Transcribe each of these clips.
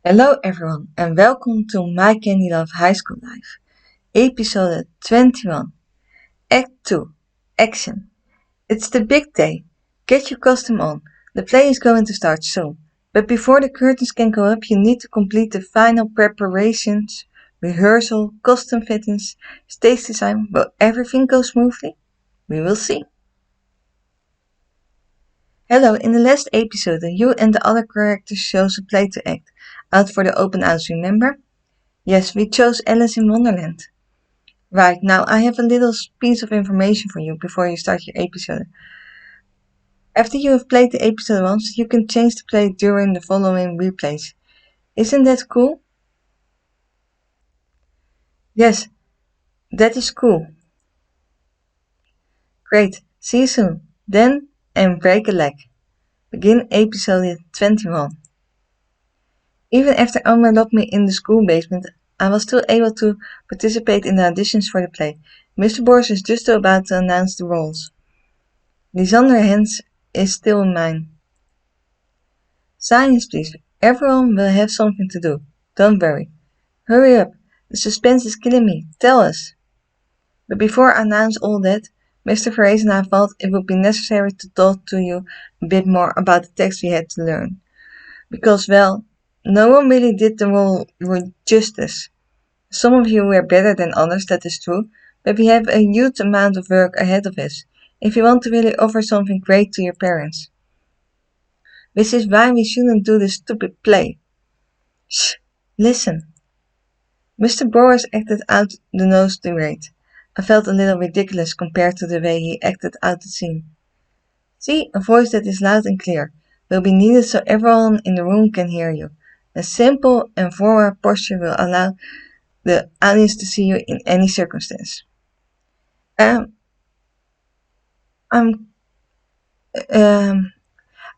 Hello everyone and welcome to My Candy Love High School Life, episode 21, Act 2, Action. It's the big day. Get your costume on. The play is going to start soon. But before the curtains can go up, you need to complete the final preparations, rehearsal, costume fittings, stage design. Will everything go smoothly? We will see. Hello, in the last episode, you and the other characters chose a play to act out for the open house, remember? Yes, we chose Alice in Wonderland. Right, now I have a little piece of information for you before you start your episode. After you have played the episode once, you can change the play during the following replays. Isn't that cool? Yes, that is cool. Great, see you soon. Then, and break a leg. Begin episode 21. Even after Elmer locked me in the school basement, I was still able to participate in the auditions for the play. Mr. Boris is just about to announce the roles. Lysander Hens is still mine. Silence, please. Everyone will have something to do. Don't worry. Hurry up. The suspense is killing me. Tell us. But before I announce all that, Mr. Verhees and I thought it would be necessary to talk to you a bit more about the text we had to learn. Because, well, no one really did the role justice. Some of you were better than others, that is true, but we have a huge amount of work ahead of us if you want to really offer something great to your parents. Which is why we shouldn't do this stupid play. Shh! Listen. Mr. Boris acted out the nose tirade. I felt a little ridiculous compared to the way he acted out the scene. See, a voice that is loud and clear will be needed so everyone in the room can hear you. A simple and forward posture will allow the audience to see you in any circumstance. Um, I'm,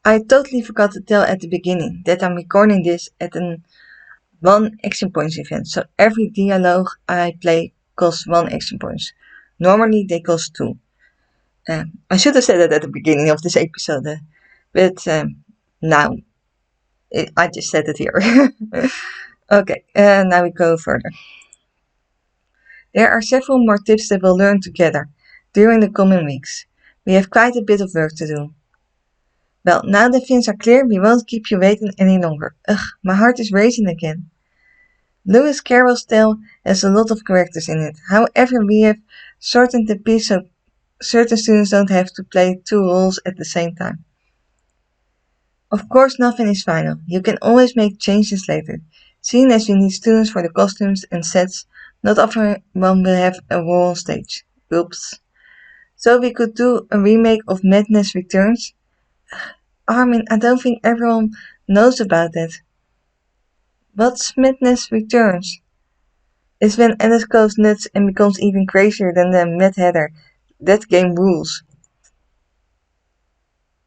I totally forgot to tell at the beginning that I'm recording this at an 1 action points event, so every dialogue I play costs 1 action points. Normally they cost 2. I should have said that at the beginning of this episode, but now I just said it here. Okay, now we go further. There are several more tips that we'll learn together during the coming weeks. We have quite a bit of work to do. Well, now that things are clear, we won't keep you waiting any longer. Ugh, my heart is racing again. Lewis Carroll's tale has a lot of characters in it. However, we have shortened the piece so certain students don't have to play 2 roles at the same time. Of course, nothing is final. You can always make changes later. Seeing as we need students for the costumes and sets, not everyone will have a role on stage. Oops. So we could do a remake of Madness Returns. Armin, I don't think everyone knows about that. What's Madness Returns? It's when Alice goes nuts and becomes even crazier than the Mad Hatter. That game rules.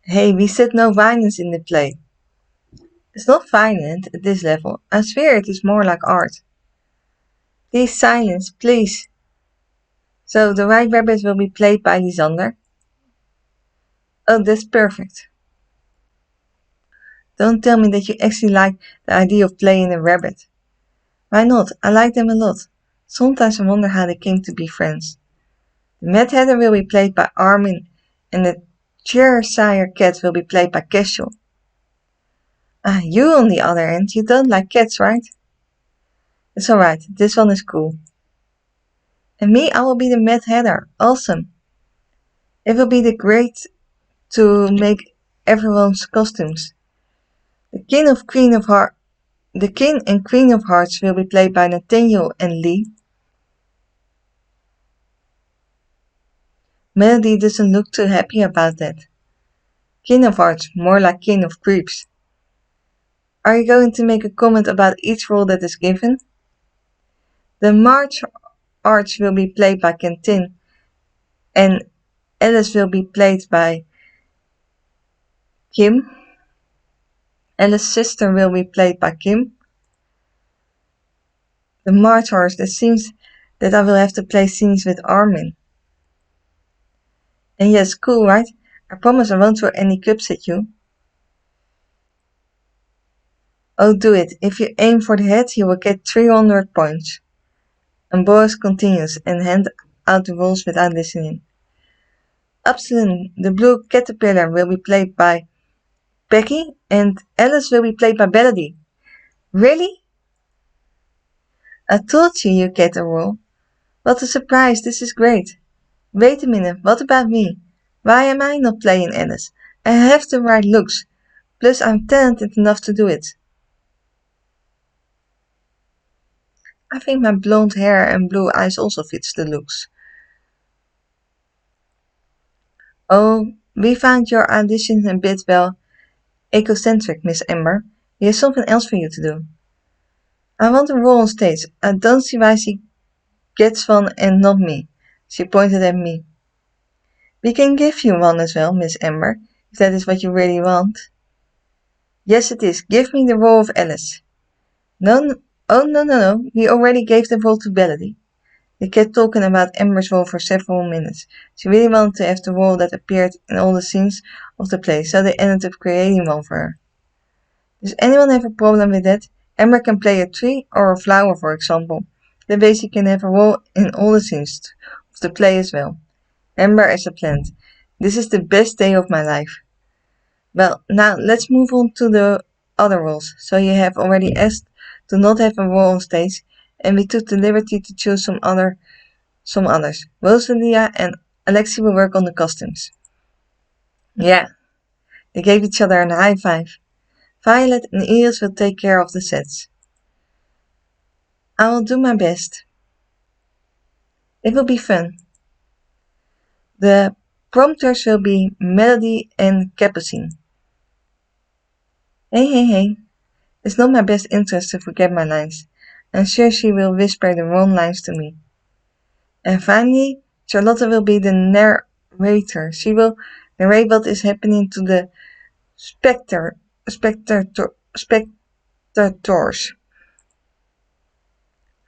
Hey, we said no violence in the play. It's not violent at this level. I swear it is more like art. Please silence, please. So the White Rabbit will be played by Lysander. Oh, that's perfect. Don't tell me that you actually like the idea of playing a rabbit. Why not? I like them a lot. Sometimes I wonder how they came to be friends. The Mad Hatter will be played by Armin and the Cheshire Cat will be played by Casual. Ah, you on the other hand, you don't like cats, right? It's alright, this one is cool. And me, I will be the Mad Hatter. Awesome. It will be great to make everyone's costumes. The King and Queen of Hearts will be played by Nathaniel and Lee. Melody doesn't look too happy about that. King of Hearts, more like King of Creeps. Are you going to make a comment about each role that is given? The March Arch will be played by Quentin, and Alice will be played by Kim. Alice's sister will be played by Kim. The March Horse, it seems that I will have to play scenes with Armin. And yes, cool, right? I promise I won't throw any cups at you. Oh, do it. If you aim for the head, you will get 300 points. And Boris continues and hands out the rules without listening. Upsilon, the blue caterpillar, will be played by Becky, and Alice will be played by Melody. Really? I told you you'd get a role. What a surprise, this is great. Wait a minute, what about me? Why am I not playing Alice? I have the right looks. Plus I'm talented enough to do it. I think my blonde hair and blue eyes also fits the looks. Oh, we found your audition a bit, well, egocentric, Miss Amber. Here's something else for you to do. I want a role on stage. I don't see why she gets one and not me. She pointed at me. We can give you one as well, Miss Amber, if that is what you really want. Yes, it is. Give me the role of Alice. No, oh, no. We already gave the role to Melody. They kept talking about Amber's role for several minutes. She really wanted to have the role that appeared in all the scenes of the play, so they ended up creating one for her. Does anyone have a problem with that? Amber can play a tree or a flower, for example. That way she can have a role in all the scenes of the play as well. Amber as a plant. This is the best day of my life. Well, now let's move on to the other roles. So you have already asked to not have a role on stage, and we took the liberty to choose some others. Rosalia and Alexi will work on the costumes. Yeah, they gave each other a high five. Violet and Iris will take care of the sets. I will do my best. It will be fun. The prompters will be Melody and Capucine. Hey. It's not my best interest to forget my lines. I'm sure she will whisper the wrong lines to me. And finally, Charlotte will be the narrator. She will narrate what is happening to the spectators.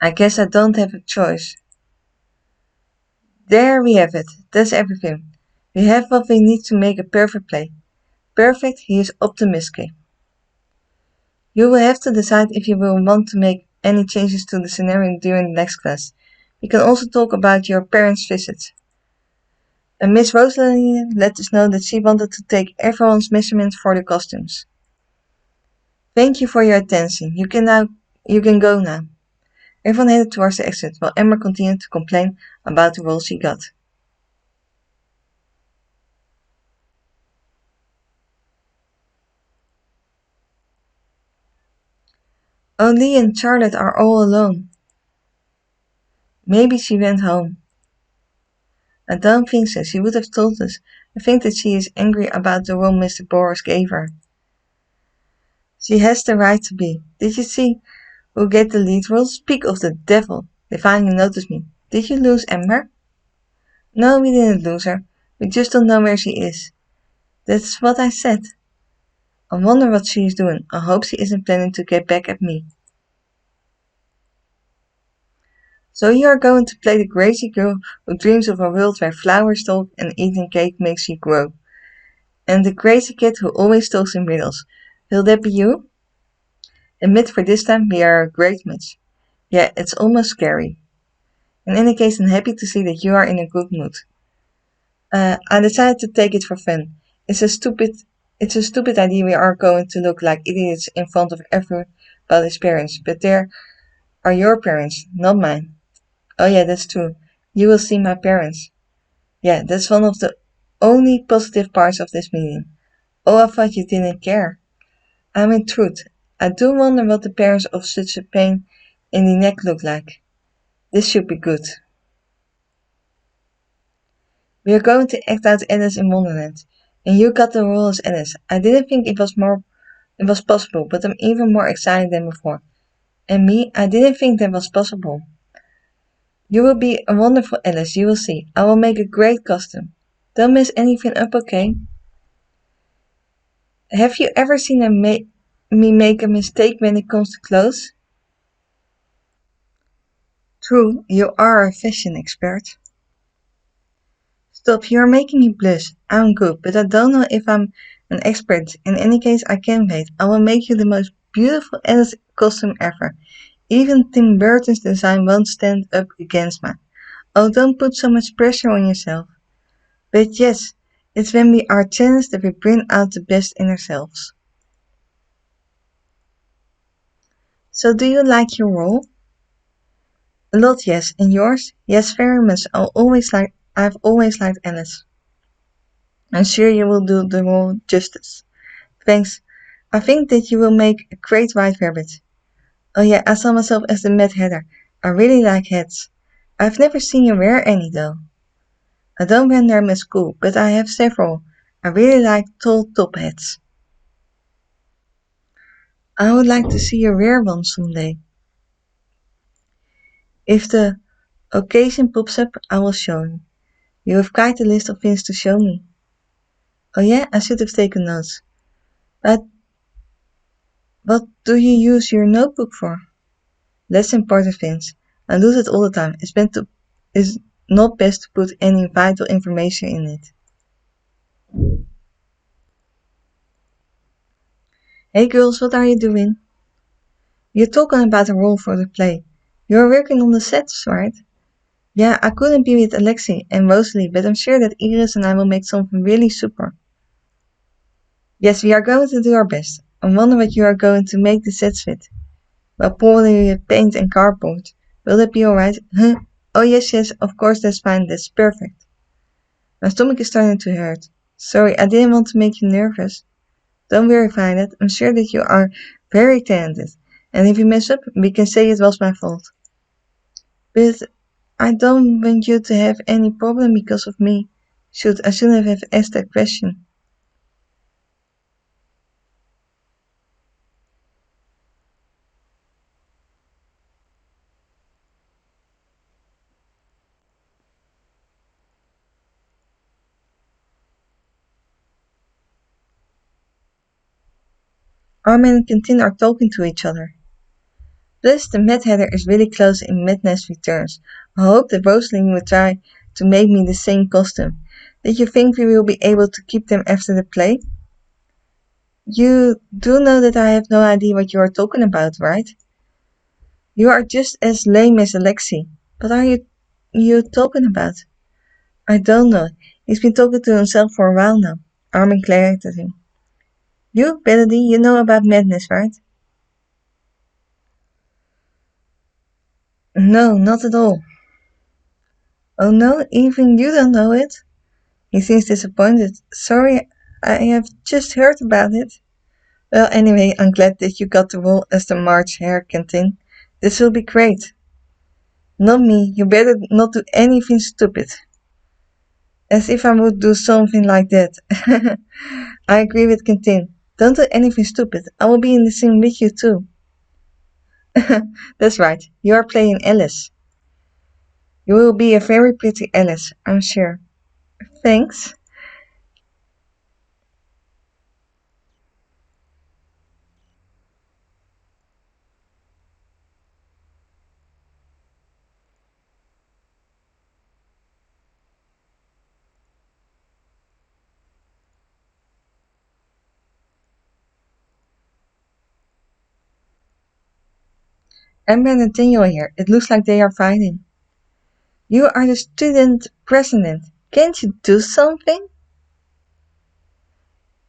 I guess I don't have a choice. There we have it. That's everything. We have what we need to make a perfect play. Perfect, he is optimistic. You will have to decide if you will want to make any changes to the scenario during the next class. We can also talk about your parents' visit. And Miss Rosalie let us know that she wanted to take everyone's measurements for the costumes. Thank you for your attention. You can go now. Everyone headed towards the exit, while Emma continued to complain about the role she got. Oh, Lee and Charlotte are all alone. Maybe she went home. I don't think so. She would have told us. I think that she is angry about the role Mr. Boris gave her. She has the right to be. Did you see who get the lead role? Speak of the devil. They finally noticed me. Did you lose Amber? No, we didn't lose her. We just don't know where she is. That's what I said. I wonder what she is doing. I hope she isn't planning to get back at me. So you are going to play the crazy girl who dreams of a world where flowers talk and eating cake makes you grow. And the crazy kid who always talks in riddles. Will that be you? Admit for this time we are a great match. Yeah, it's almost scary. In any case, I'm happy to see that you are in a good mood. I decided to take it for fun. It's a stupid idea we are going to look like idiots in front of everybody's parents, but there are your parents, not mine. Oh yeah, that's true. You will see my parents. Yeah, that's one of the only positive parts of this meeting. Oh, I thought you didn't care. In truth, I do wonder what the parents of such a pain in the neck look like. This should be good. We are going to act out Alice in Wonderland, and you got the role as Alice. I didn't think it was possible, but I'm even more excited than before. And me, I didn't think that was possible. You will be a wonderful Alice, you will see. I will make a great costume. Don't mess anything up, okay? Have you ever seen me make a mistake when it comes to clothes? True, you are a fashion expert. Stop, you are making me blush. I'm good, but I don't know if I'm an expert. In any case, I can't wait. I will make you the most beautiful Alice costume ever. Even Tim Burton's design won't stand up against mine. Oh, don't put so much pressure on yourself. But yes, it's when we are challenged that we bring out the best in ourselves. So do you like your role? A lot, yes. And yours? Yes, very much. I've always liked Alice. I'm sure you will do the role justice. Thanks. I think that you will make a great White Rabbit. Oh yeah, I saw myself as the Mad Hatter. I really like hats. I've never seen you wear any though. I don't wear them at school, but I have several. I really like tall top hats. I would like to see you wear one someday. If the occasion pops up, I will show you. You have quite a list of things to show me. Oh yeah, I should have taken notes. But what do you use your notebook for? Less important things. I lose it all the time. It's not best to put any vital information in it. Hey girls, what are you doing? You're talking about a role for the play. You're working on the sets, right? Yeah, I couldn't be with Alexei and Rosalie, but I'm sure that Iris and I will make something really super. Yes, we are going to do our best. I wonder what you are going to make the sets with. Well, probably with paint and cardboard. Will that be alright? Huh? Oh yes, yes, of course that's fine, that's perfect. My stomach is starting to hurt. Sorry, I didn't want to make you nervous. Don't worry, Violet. I'm sure that you are very talented. And if you mess up, we can say it was my fault. But I don't want you to have any problem because of me. I shouldn't have asked that question. Armin and Quentin are talking to each other. Plus, the Mad Hatter is really close in Madness Returns. I hope that Rosalind will try to make me the same costume. Did you think we will be able to keep them after the play? You do know that I have no idea what you are talking about, right? You are just as lame as Alexei. What are you talking about? I don't know. He's been talking to himself for a while now. Armin glared at him. You, Melody, you know about madness, right? No, not at all. Oh no, even you don't know it? He seems disappointed. Sorry, I have just heard about it. Well, anyway, I'm glad that you got the role as the March Hare Canteen. This will be great. Not me, you better not do anything stupid. As if I would do something like that. I agree with Quentin. Don't do anything stupid. I will be in the scene with you too. That's right. You are playing Alice. You will be a very pretty Alice, I'm sure. Thanks. Amber and Nathaniel here. It looks like they are fighting. You are the student president. Can't you do something?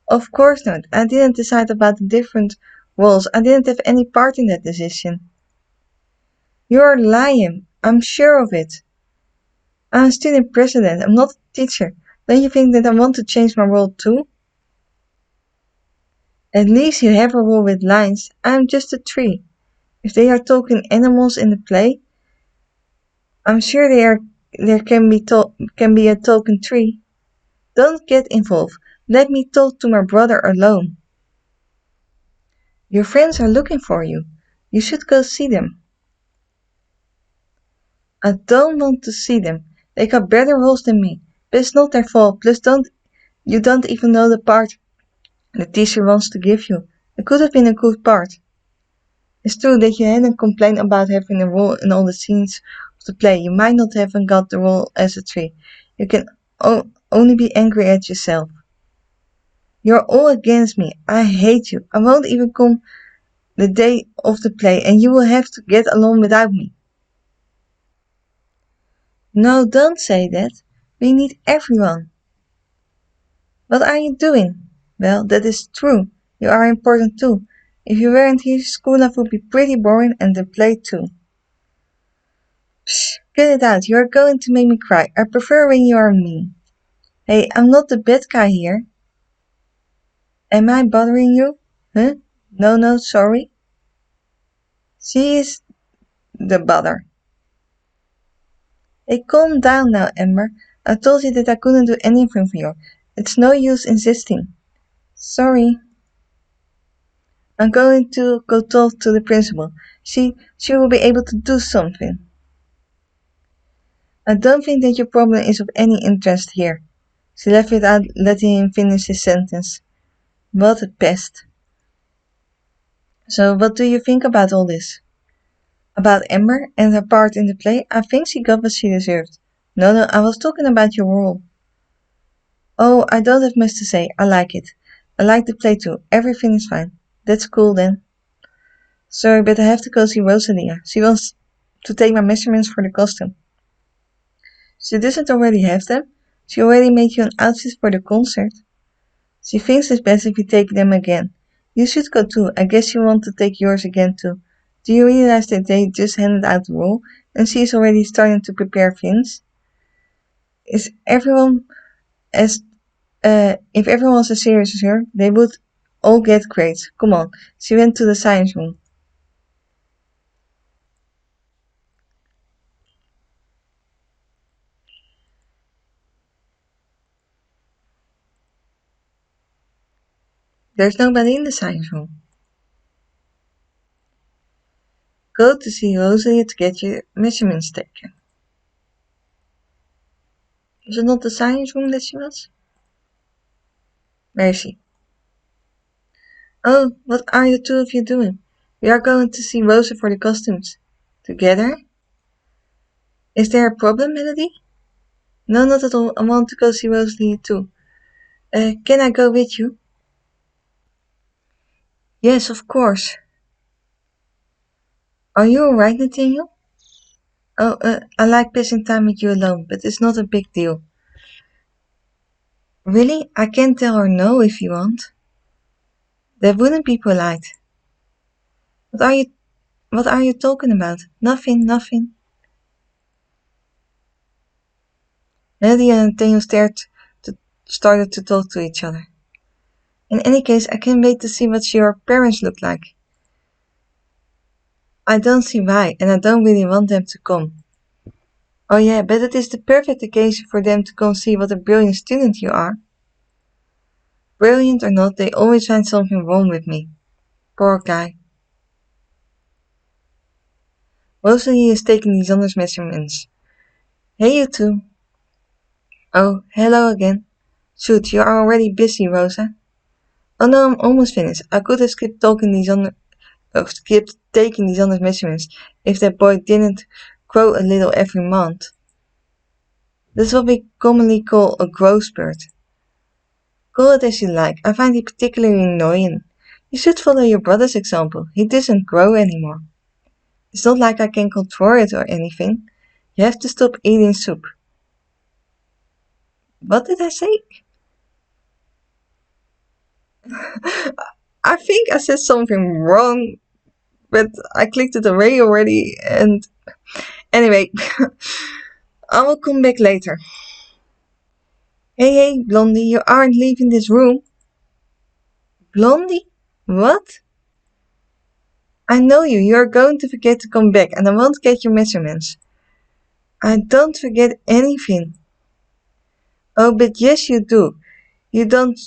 Of course not. I didn't decide about the different roles. I didn't have any part in that decision. You're lying. I'm sure of it. I'm a student president. I'm not a teacher. Don't you think that I want to change my role too? At least you have a role with lines. I'm just a tree. If they are talking animals in the play, I'm sure there can be a talking tree. Don't get involved. Let me talk to my brother alone. Your friends are looking for you. You should go see them. I don't want to see them. They got better roles than me. But it's not their fault. Plus you don't even know the part the teacher wants to give you. It could have been a good part. It's true that you hadn't complained about having a role in all the scenes of the play. You might not have got the role as a tree. You can only be angry at yourself. You're all against me. I hate you. I won't even come the day of the play and you will have to get along without me. No, don't say that. We need everyone. What are you doing? Well, that is true. You are important too. If you weren't here, school life would be pretty boring and the play too. Psh, get it out. You are going to make me cry. I prefer when you are mean. Hey, I'm not the bad guy here. Am I bothering you? Huh? No, sorry. She is the bother. Hey, calm down now, Amber. I told you that I couldn't do anything for you. It's no use insisting. Sorry. I'm going to go talk to the principal. She will be able to do something. I don't think that your problem is of any interest here. She left without letting him finish his sentence. What a pest. So what do you think about all this? About Amber and her part in the play? I think she got what she deserved. No, I was talking about your role. Oh, I don't have much to say. I like it. I like the play too. Everything is fine. That's cool then. Sorry, but I have to go see Rosalia. She wants to take my measurements for the costume. She doesn't already have them. She already made you an outfit for the concert. She thinks it's best if you take them again. You should go too. I guess you want to take yours again too. Do you realize that they just handed out the role and she is already starting to prepare things? Is everyone as if everyone was as serious as her, they would all get grades. Come on. She went to the science room. There's nobody in the science room. Go to see Rosalie to get your measurements taken. Was it not the science room that she was? Where is she? Oh, what are the two of you doing? We are going to see Rosa for the costumes. Together? Is there a problem, Melody? No, not at all. I want to go see Rosalie too. Can I go with you? Yes, of course. Are you alright, Nathaniel? Oh, I like passing time with you alone, but it's not a big deal. Really? I can tell her no if you want. That wouldn't be polite. What are you What are you talking about? Nothing. Melody and Nathaniel started to talk to each other. In any case, I can't wait to see what your parents look like. I don't see why, and I don't really want them to come. Oh yeah, but it is the perfect occasion for them to come see what a brilliant student you are. Brilliant or not, they always find something wrong with me. Poor guy. Mostly he is taking these honest measurements. Hey you two. Oh, hello again. Shoot, you are already busy, Rosa. Oh no, I'm almost finished. I could have skipped taking these honest measurements if that boy didn't grow a little every month. That's what we commonly call a growth spurt. Call it as you like. I find it particularly annoying. You should follow your brother's example. He doesn't grow anymore. It's not like I can control it or anything. You have to stop eating soup. What did I say? I think I said something wrong, but I clicked it away already and anyway, I will come back later. Hey, Blondie, you aren't leaving this room. Blondie? What? I know you. You're going to forget to come back and I won't get your measurements. I don't forget anything. Oh, but yes, you do. You don't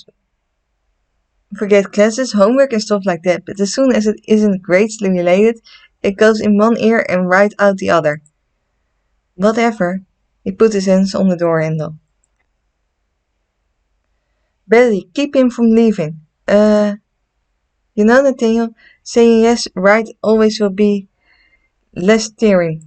forget classes, homework, and stuff like that, but as soon as it isn't grades related, it goes in one ear and right out the other. Whatever. He put his hands on the door handle. Betty, keep him from leaving. Nathaniel, saying yes right always will be less tearing.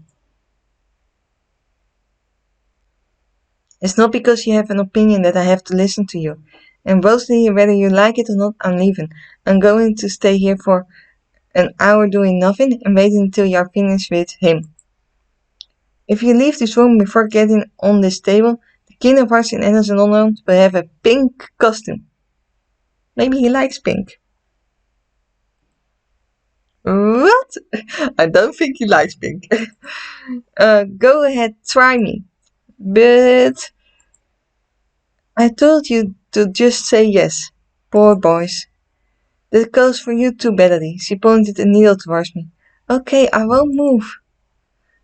It's not because you have an opinion that I have to listen to you. And mostly, whether you like it or not, I'm leaving. I'm going to stay here for an hour doing nothing and waiting until you're finished with him. If you leave this room before getting on this table, the king of hearts in Alice in Wonderland will have a pink costume. Maybe he likes pink. What? I don't think he likes pink. Go ahead, try me. But I told you to just say yes. Poor boys. That goes for you too, Betty. She pointed a needle towards me. Okay, I won't move.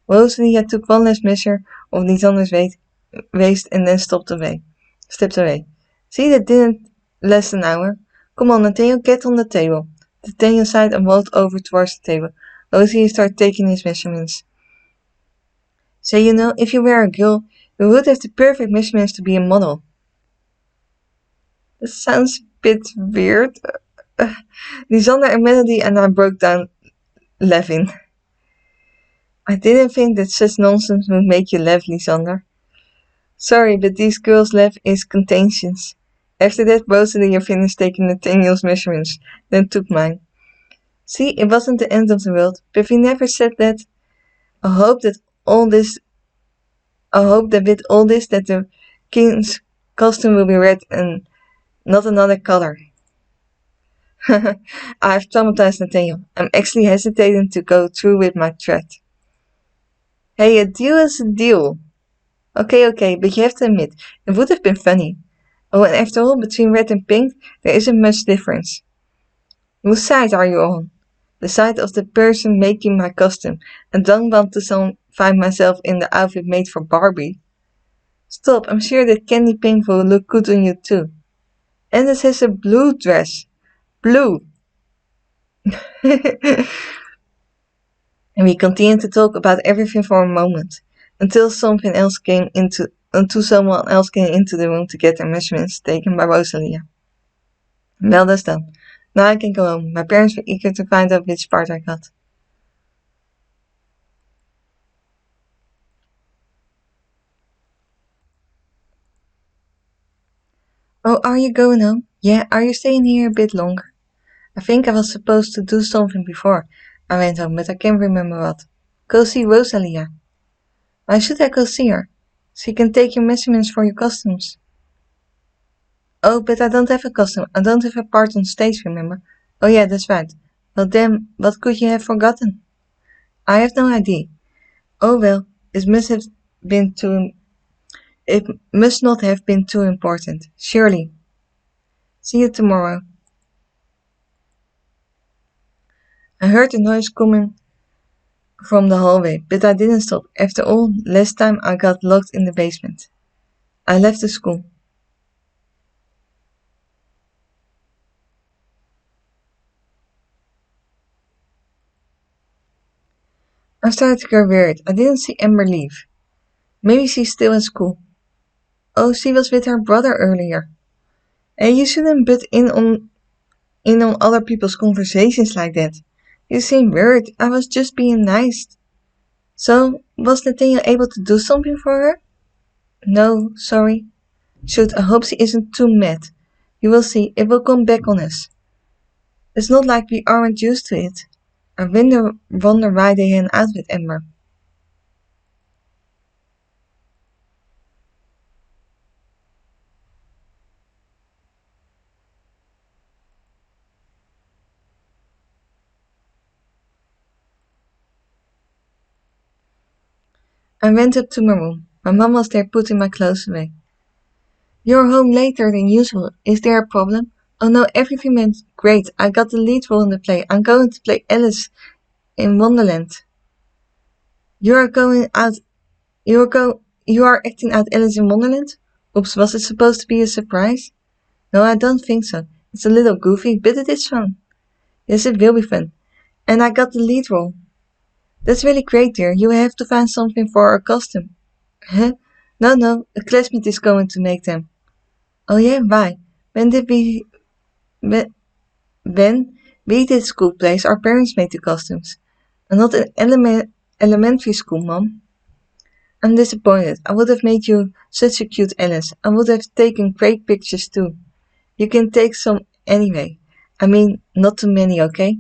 Rosalia took one last measure of Lysander's waist and then stepped away. See, that didn't last an hour. Come on, Nathaniel, get on the table. Nathaniel sighed and walked over towards the table. Rosalia started taking his measurements. So, you know, if you were a girl, you would have the perfect measurements to be a model. That sounds a bit weird. Lysander and Melody and I broke down laughing. I didn't think that such nonsense would make you laugh, Lysander. Sorry, but these girls' laugh is contagious. After that, Rosalia finished taking Nathaniel's measurements, then took mine. See, it wasn't the end of the world, but we never said that. I hope that with all this that the king's costume will be red and not another color. I've traumatized Nathaniel. I'm actually hesitating to go through with my threat. Hey, a deal is a deal. Okay, but you have to admit, it would have been funny. Oh, and after all, between red and pink, there isn't much difference. Whose side are you on? The side of the person making my costume, and don't want to find myself in the outfit made for Barbie. Stop, I'm sure that candy pink will look good on you too. And it has a blue dress. Blue. And we continued to talk about everything for a moment, until someone else came into the room to get their measurements taken by Rosalia. Well, that's done. Now I can go home. My parents were eager to find out which part I got. Oh, are you going home? Yeah, are you staying here a bit longer? I think I was supposed to do something before I went home, but I can't remember what. Go see Rosalia. Why should I go see her? She can take your measurements for your costumes. Oh, but I don't have a costume. I don't have a part on stage, remember? Oh yeah, that's right. Well then, what could you have forgotten? I have no idea. Oh well, it must not have been too important. Surely. See you tomorrow. I heard a noise coming from the hallway, but I didn't stop. After all, last time I got locked in the basement. I left the school. I started to get worried. I didn't see Amber leave. Maybe she's still at school. Oh, she was with her brother earlier. And you shouldn't butt in on other people's conversations like that. You seem worried. I was just being nice. So, was Nathaniel able to do something for her? No, sorry. Shoot, I hope she isn't too mad. You will see, it will come back on us. It's not like we aren't used to it. I wonder why they hang out with Amber. I went up to my room. My mom was there putting my clothes away. You're home later than usual. Is there a problem? Oh no, everything went great. I got the lead role in the play. I'm going to play Alice in Wonderland. You are going out. You are acting out Alice in Wonderland? Oops, was it supposed to be a surprise? No, I don't think so. It's a little goofy, but it is fun. Yes, it will be fun. And I got the lead role. That's really great, dear. You have to find something for our costume. Huh? No, a classmate is going to make them. Oh yeah, why? When did we... When we did school plays, our parents made the costumes. And not in elementary school, Mom. I'm disappointed. I would have made you such a cute Alice. I would have taken great pictures too. You can take some anyway. I mean, not too many, okay?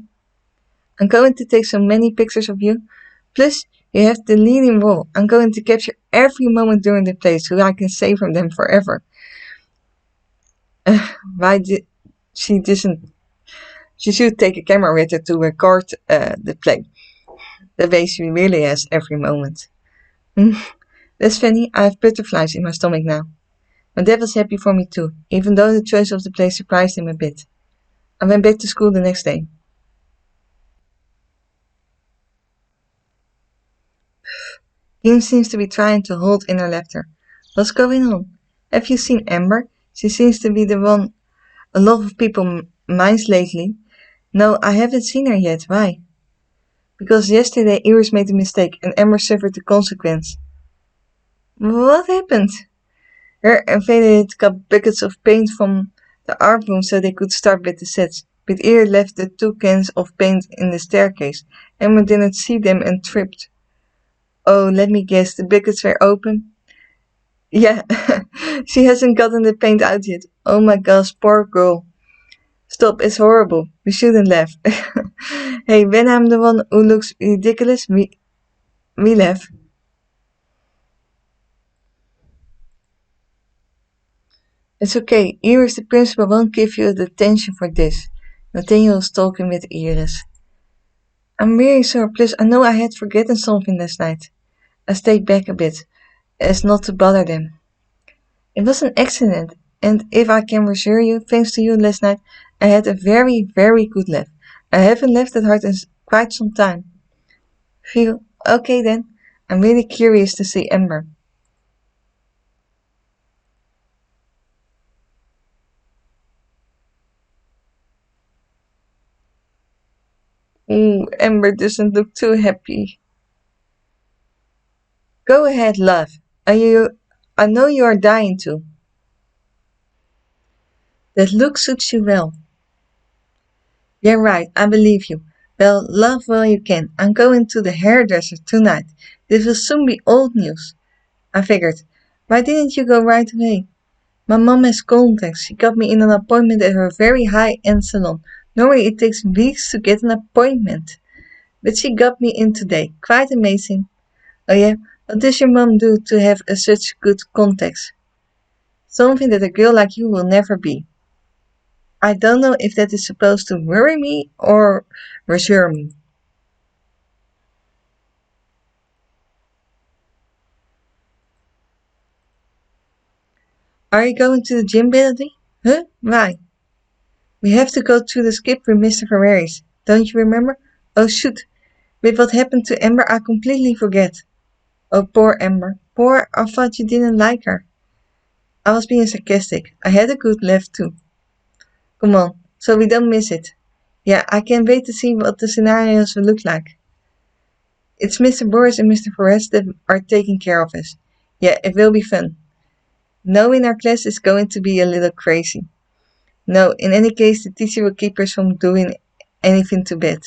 I'm going to take so many pictures of you. Plus, you have the leading role. I'm going to capture every moment during the play so I can save from them forever. Why did she doesn't? She should take a camera with her to record the play. The way she really has every moment. That's funny. I have butterflies in my stomach now. My dad was happy for me too, even though the choice of the play surprised him a bit. I went back to school the next day. Kim seems to be trying to hold in her laughter. What's going on? Have you seen Amber? She seems to be the one a lot of people minds lately. No, I haven't seen her yet. Why? Because yesterday Iris made a mistake and Amber suffered the consequence. What happened? Her and Violet got buckets of paint from the art room so they could start with the sets. But Iris left the 2 cans of paint in the staircase. Amber didn't see them and tripped. Oh, let me guess, the buckets were open? Yeah, she hasn't gotten the paint out yet. Oh my gosh, poor girl. Stop, it's horrible. We shouldn't laugh. Hey, when I'm the one who looks ridiculous, we laugh. It's okay. Iris, the principal, won't give you the attention for this. Nathaniel's talking with Iris. I'm really sorry. Plus, I know I had forgotten something last night. I stayed back a bit, as not to bother them. It was an accident, and if I can assure you, thanks to you last night, I had a very, very good laugh. I haven't laughed that hard in quite some time. Phew. Okay then. I'm really curious to see Amber. Ooh, Amber doesn't look too happy. Go ahead, love. I know you are dying to. That look suits you well. Yeah, right, I believe you. Well, love while you can. I'm going to the hairdresser tonight. This will soon be old news. I figured. Why didn't you go right away? My mom has contacts. She got me in an appointment at her very high-end salon. Normally it takes weeks to get an appointment. But she got me in today. Quite amazing. Oh yeah? What does your mom do to have such good contacts? Something that a girl like you will never be. I don't know if that is supposed to worry me or reassure me. Are you going to the gym, Melody? Huh? Why? We have to go to the skip with Mr. Ferraris. Don't you remember? Oh shoot. With what happened to Amber, I completely forget. Oh, poor Amber. Poor, I thought you didn't like her. I was being sarcastic. I had a good laugh too. Come on, so we don't miss it. Yeah, I can't wait to see what the scenarios will look like. It's Mr. Boris and Mr. Forrest that are taking care of us. Yeah, it will be fun. Knowing our class is going to be a little crazy. No, in any case, the teacher will keep us from doing anything too bad.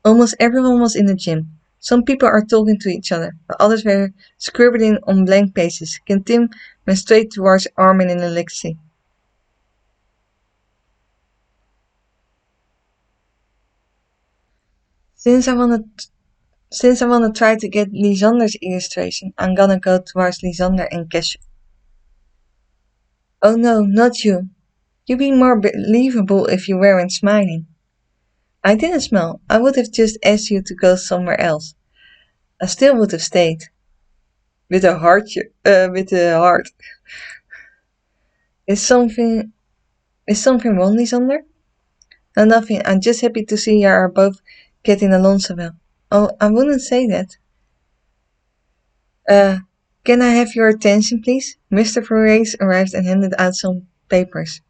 Almost everyone was in the gym. Some people are talking to each other, but others were scribbling on blank pages. Tim went straight towards Armin and Alexei. Since I wanna since I wanna try to get Lysander's illustration, I'm gonna go towards Lysander and Cash. Oh no, not you. You'd be more believable if you weren't smiling. I didn't smile. I would have just asked you to go somewhere else. I still would have stayed. With a heart, with a heart. Is something, is something wrong, Lysander? No, nothing. I'm just happy to see you are both getting along so well. Oh, I wouldn't say that. Uh, can I have your attention, please? Mr. Ferrace arrived and handed out some papers.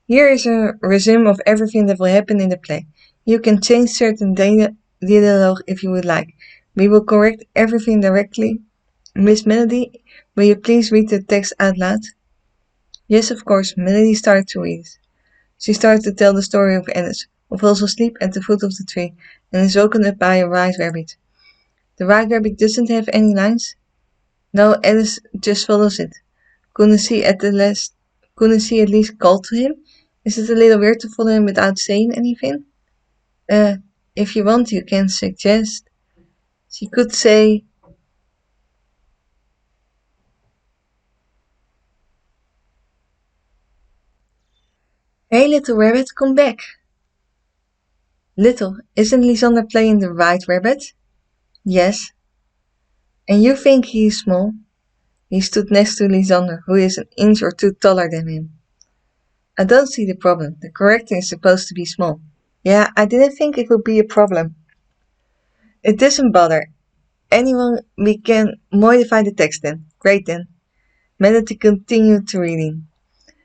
Here is a resume of everything that will happen in the play. You can change certain dialogue if you would like. We will correct everything directly. Miss Melody, will you please read the text out loud? Yes, of course. Melody started to read. She started to tell the story of Alice, who falls asleep at the foot of the tree and is woken up by a white rabbit. The white rabbit doesn't have any lines. No, Alice just follows it. Couldn't she at least call to him? Is it a little weird to follow him without saying anything? Uh, if you want, you can suggest. She could say, "Hey, little rabbit, come back." Little, isn't Lysander playing the right rabbit? Yes. And you think he is small? He stood next to Lysander, who is an inch or two taller than him. I don't see the problem. The character is supposed to be small. Yeah, I didn't think it would be a problem. It doesn't bother anyone. We can modify the text then. Great then. Melody continued to reading.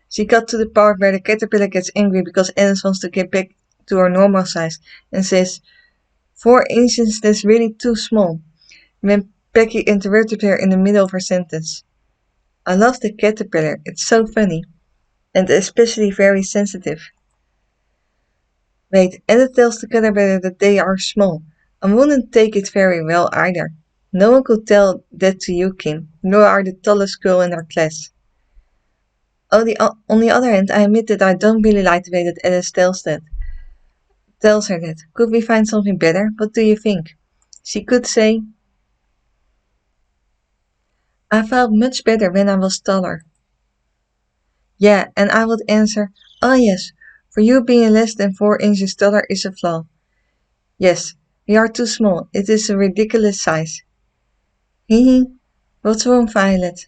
She got to the part where the caterpillar gets angry because Alice wants to get back to her normal size and says, 4 inches, that's really too small. When Becky interrupted her in the middle of her sentence. I love the caterpillar, it's so funny. And especially very sensitive. Wait, and it tells the caterpillar that they are small. I wouldn't take it very well either. No one could tell that to you, Kim. You are the tallest girl in our class. On the other hand, I admit that I don't really like the way that Alice tells her that. Could we find something better? What do you think? She could say, I felt much better when I was taller. Yeah, and I would answer, oh yes, for you being less than 4 inches taller is a flaw. Yes, we are too small. It is a ridiculous size. Hee hee. What's wrong, Violet?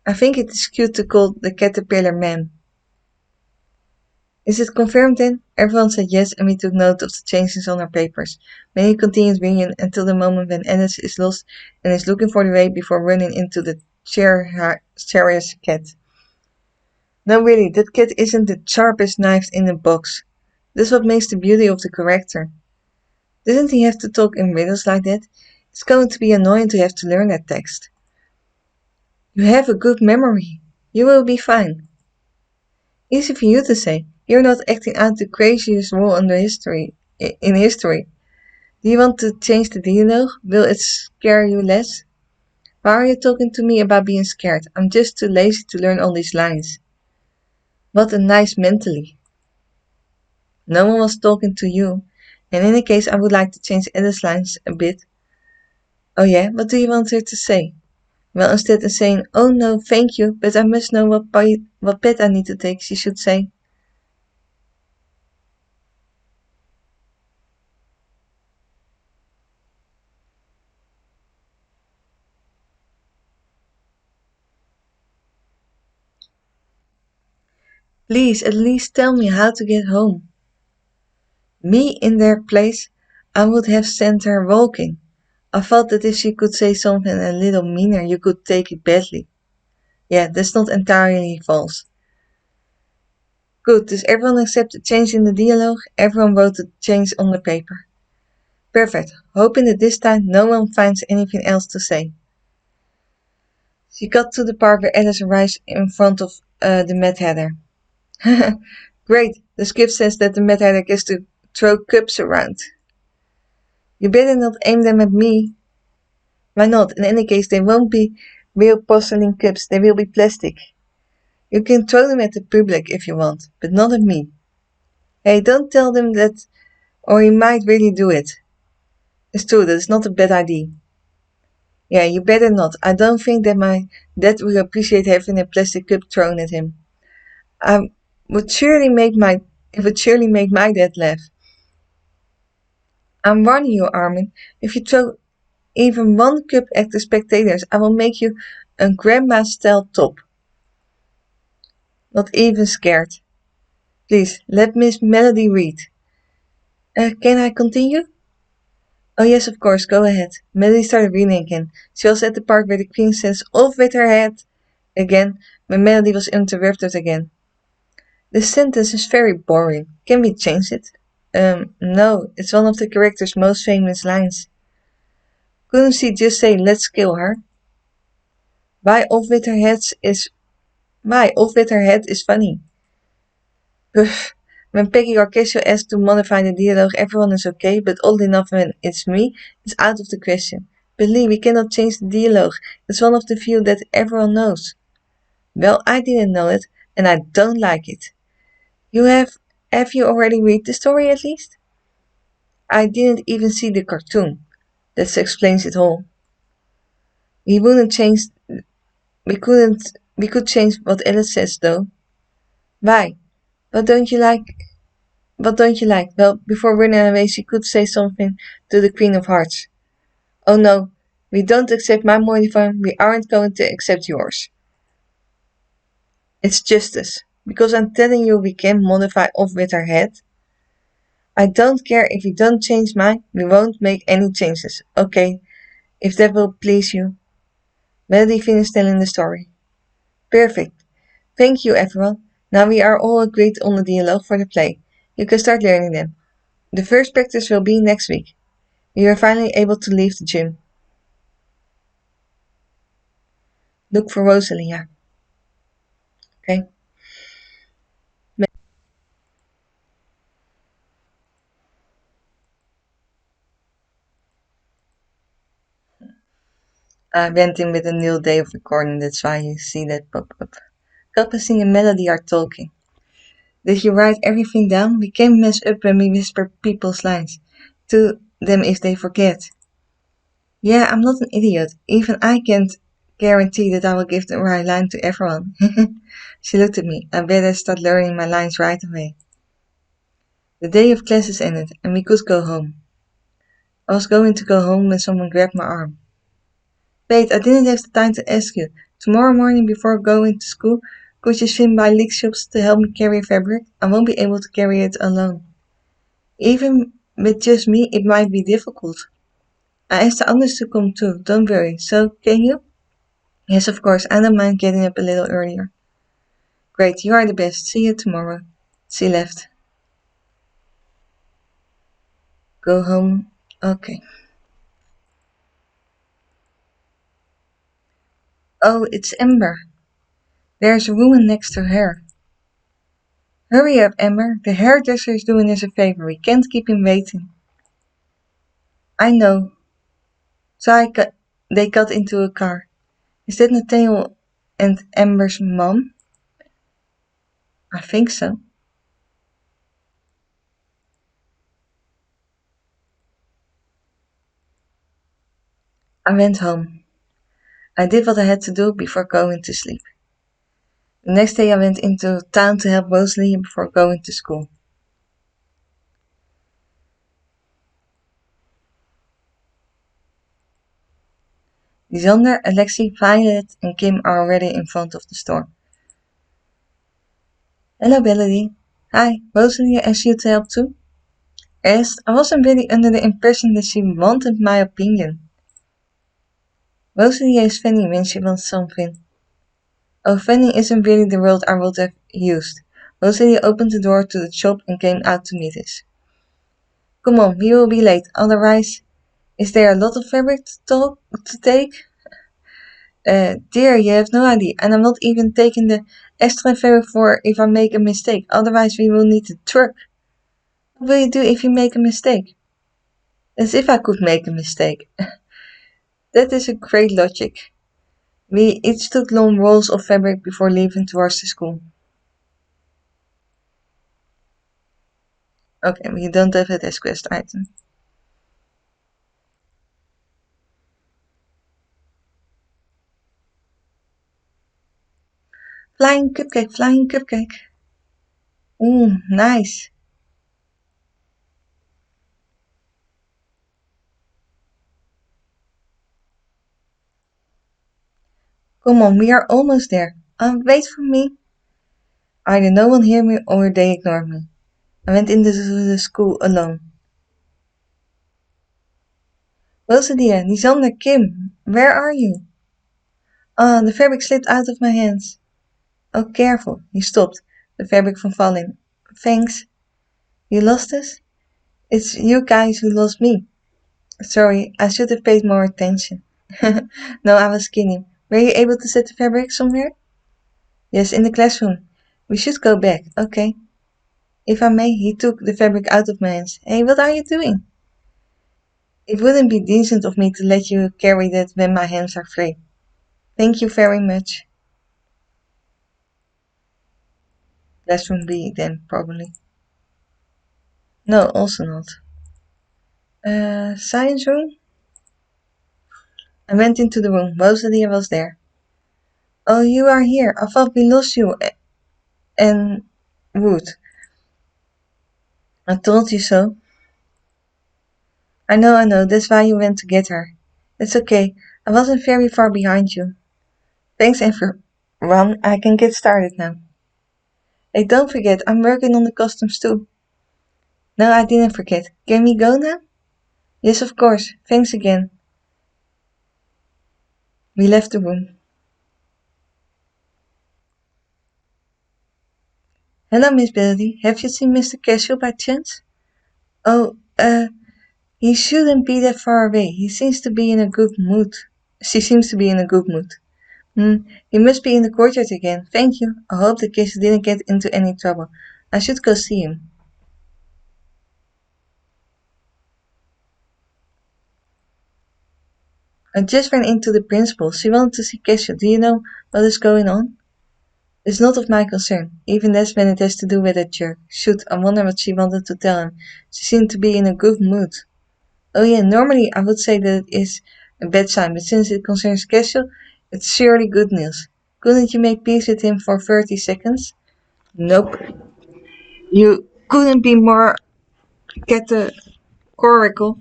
I think it is cute to call the caterpillar man. Is it confirmed then? Everyone said yes, and we took note of the changes on our papers. Many continued reading until the moment when Alice is lost and is looking for the way before running into the Cherry's cat. No, really, that cat isn't the sharpest knife in the box. That's what makes the beauty of the character. Doesn't he have to talk in riddles like that? It's going to be annoying to have to learn that text. You have a good memory. You will be fine. Easy for you to say. You're not acting out the craziest role in history. Do you want to change the dialogue? Will it scare you less? Why are you talking to me about being scared? I'm just too lazy to learn all these lines. What a nice mentally. No one was talking to you. In any case, I would like to change Alice's lines a bit. Oh yeah, what do you want her to say? Well, instead of saying, oh no, thank you, but I must know what pet I need to take, she should say, please at least tell me how to get home. Me in their place, I would have sent her walking. I thought that if she could say something a little meaner, you could take it badly. Yeah, that's not entirely false. Good, does everyone accept the change in the dialogue? Everyone wrote the change on the paper. Perfect, hoping that this time no one finds anything else to say. She got to the part where Alice arrives in front of the Mad Hatter. Great, the script says that the Mad Hatter gets to throw cups around. You better not aim them at me. Why not? In any case, they won't be real porcelain cups, they will be plastic. You can throw them at the public if you want, but not at me. Hey, don't tell them that, or he might really do it. It's true, that is not a bad idea. Yeah, you better not. I don't think that my dad will appreciate having a plastic cup thrown at him. I would surely make my it would surely make my dad laugh. I'm warning you, Armin. If you throw even one cup at the spectators, I will make you a grandma-style top. Not even scared. Please, let Miss Melody read. Can I continue? Oh yes, of course, go ahead. Melody started reading again. She was at the part where the queen says, off with her head! Again, when Melody was interrupted again. This sentence is very boring. Can we change it? No, it's one of the character's most famous lines. Couldn't she just say, let's kill her? Why off with her head is funny. Ugh. When Peggy or Casio asks to modify the dialogue, everyone is okay, but oddly enough when it's me, it's out of the question. Billy, we cannot change the dialogue. It's one of the few that everyone knows. Well, I didn't know it, and I don't like it. You have you already read the story at least? I didn't even see the cartoon. That explains it all. We wouldn't change we could change what Alice says though. Why? What don't you like what don't you like? Well, before running away she could say something to the Queen of Hearts. Oh no, we don't accept my modifier, we aren't going to accept yours. It's justice. Because I'm telling you we can modify off with our head. I don't care if we don't change mine, we won't make any changes. Okay, if that will please you. Melody finished telling the story. Perfect. Thank you, everyone. Now we are all agreed on the dialogue for the play. You can start learning them. The first practice will be next week. We were finally able to leave the gym. Look for Rosalia. Okay? I went in with a new day of recording, that's why you see that pop up. Kappasing and Melody are talking. Did you write everything down? We can mess up when we whisper people's lines to them if they forget. Yeah, I'm not an idiot. Even I can't guarantee that I will give the right line to everyone. She looked at me. I better start learning my lines right away. The day of classes ended, and we could go home. I was going to go home when someone grabbed my arm. Wait, I didn't have the time to ask you. Tomorrow morning before going to school, could you swim by leak shops to help me carry fabric? I won't be able to carry it alone. Even with just me, it might be difficult. I asked the others to come too, don't worry. So, can you? Yes, of course, I don't mind getting up a little earlier. Great, you are the best. See you tomorrow. She left. Go home. Okay. Oh, it's Ember. There's a woman next to her. Hurry up, Ember. The hairdresser is doing us a favor. We can't keep him waiting. I know. So they got into a car. Is that Nathaniel and Ember's mom? I think so. I went home. I did what I had to do before going to sleep. The next day I went into town to help Rosalie before going to school. Lysander, Alexei, Violet, and Kim are already in front of the store. Hello, Melody. Hi, Rosalie asked you to help too? Yes, I wasn't really under the impression that she wanted my opinion. Rosalie is funny when she wants something. Oh, funny isn't really the word I would have used. Rosalie opened the door to the shop and came out to meet us. Come on, we will be late, otherwise... Is there a lot of fabric to take? Dear, you have no idea, and I'm not even taking the extra fabric for if I make a mistake, otherwise we will need a truck. What will you do if you make a mistake? As if I could make a mistake. That is a great logic. We each took long rolls of fabric before leaving towards the school. Okay, we don't have it as quest item. Flying cupcake, flying cupcake. Ooh, nice. Come on, we are almost there. Wait for me. Either no one hear me or they ignore me. I went into the school alone. Rosalia, Lysander, Kim, where are you? Ah, the fabric slipped out of my hands. Oh, careful. He stopped, the fabric from falling. Thanks. You lost us? It's you guys who lost me. Sorry, I should have paid more attention. No, I was kidding. Were you able to set the fabric somewhere? Yes, in the classroom. We should go back, okay? If I may, he took the fabric out of my hands. Hey, what are you doing? It wouldn't be decent of me to let you carry that when my hands are free. Thank you very much. Classroom B then, probably. No, also not. Science room? I went into the room. Rosalie was there. Oh, you are here. I thought we lost you. And Wood. I told you so. I know. That's why you went to get her. It's okay. I wasn't very far behind you. Thanks, everyone. I can get started now. Hey, don't forget, I'm working on the costumes too. No, I didn't forget. Can we go now? Yes, of course. Thanks again. We left the room. Hello, Miss Billy. Have you seen Mr. Casual by chance? Oh, he shouldn't be that far away. He seems to be in a good mood. She seems to be in a good mood. He must be in the courtyard again. Thank you. I hope the kids didn't get into any trouble. I should go see him. I just ran into the principal. She wanted to see Kesha. Do you know what is going on? It's not of my concern, even less when it has to do with that jerk. Shoot, I wonder what she wanted to tell him. She seemed to be in a good mood. Oh yeah, normally I would say that it is a bad sign, but since it concerns Casual, it's surely good news. Couldn't you make peace with him for 30 seconds? Nope. You couldn't be more categorical.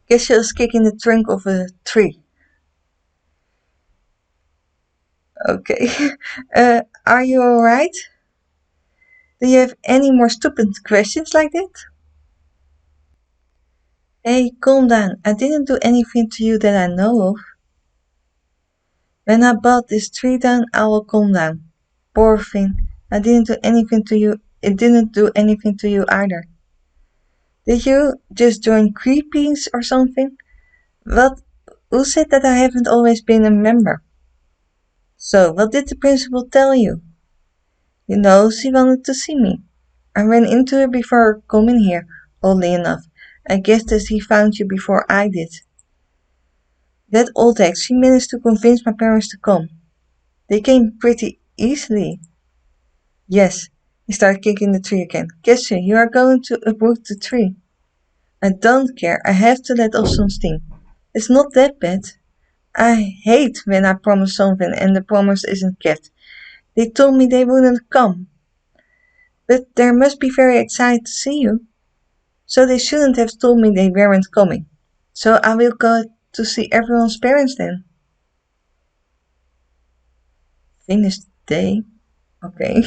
Casual is kicking the trunk of a tree. Okay. Are you alright? Do you have any more stupid questions like that? Hey, calm down. I didn't do anything to you that I know of. When I bought this tree down, I will calm down. Poor thing. I didn't do anything to you. It didn't do anything to you either. Did you just join Creepies or something? What? Who said that I haven't always been a member? So, what did the principal tell you? You know, she wanted to see me. I ran into her before coming here, oddly enough. I guess that he found you before I did. That old ex, she managed to convince my parents to come. They came pretty easily. Yes, he started kicking the tree again. Kessie, you are going to uproot the tree. I don't care. I have to let off some steam. It's not that bad. I hate when I promise something and the promise isn't kept. They told me they wouldn't come. But they must be very excited to see you. So they shouldn't have told me they weren't coming. So I will go to see everyone's parents then. Finish the day. Okay.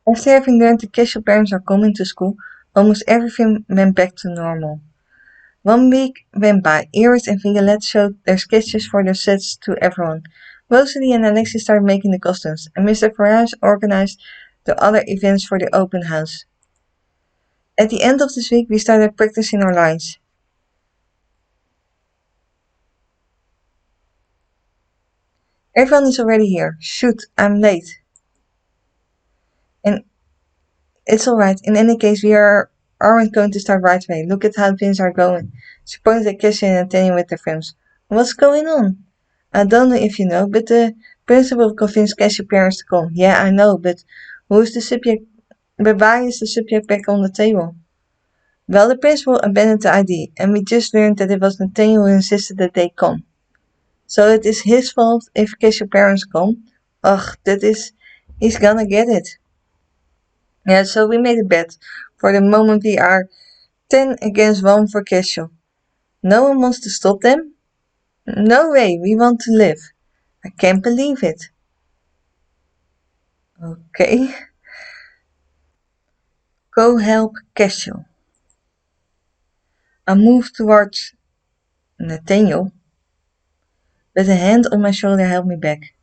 After having learned the casual parents are coming to school, almost everything went back to normal. 1 week went by. Iris and Violet showed their sketches for their sets to everyone. Rosalie and Alexis started making the costumes, and Mr. Farage organized the other events for the open house. At the end of this week, we started practicing our lines. Everyone is already here. Shoot, I'm late. And it's alright. In any case, aren't going to start right away. Look at how things are going. She pointed at Kesha and Anthony with their films. What's going on? I don't know if you know, but the principal convinced Kesha's parents to come. Yeah, I know, but who's the subject? But why is the subject back on the table? Well, the principal abandoned the idea, and we just learned that it was Nathaniel who insisted that they come. So it is his fault if Kesha's parents come. Ugh, he's gonna get it. Yeah, so we made a bet. For the moment we are 10 against 1 for Kesha. No one wants to stop them? No way, we want to live. I can't believe it. Okay. Go help Kesha. I moved towards Nathaniel, but a hand on my shoulder held me back.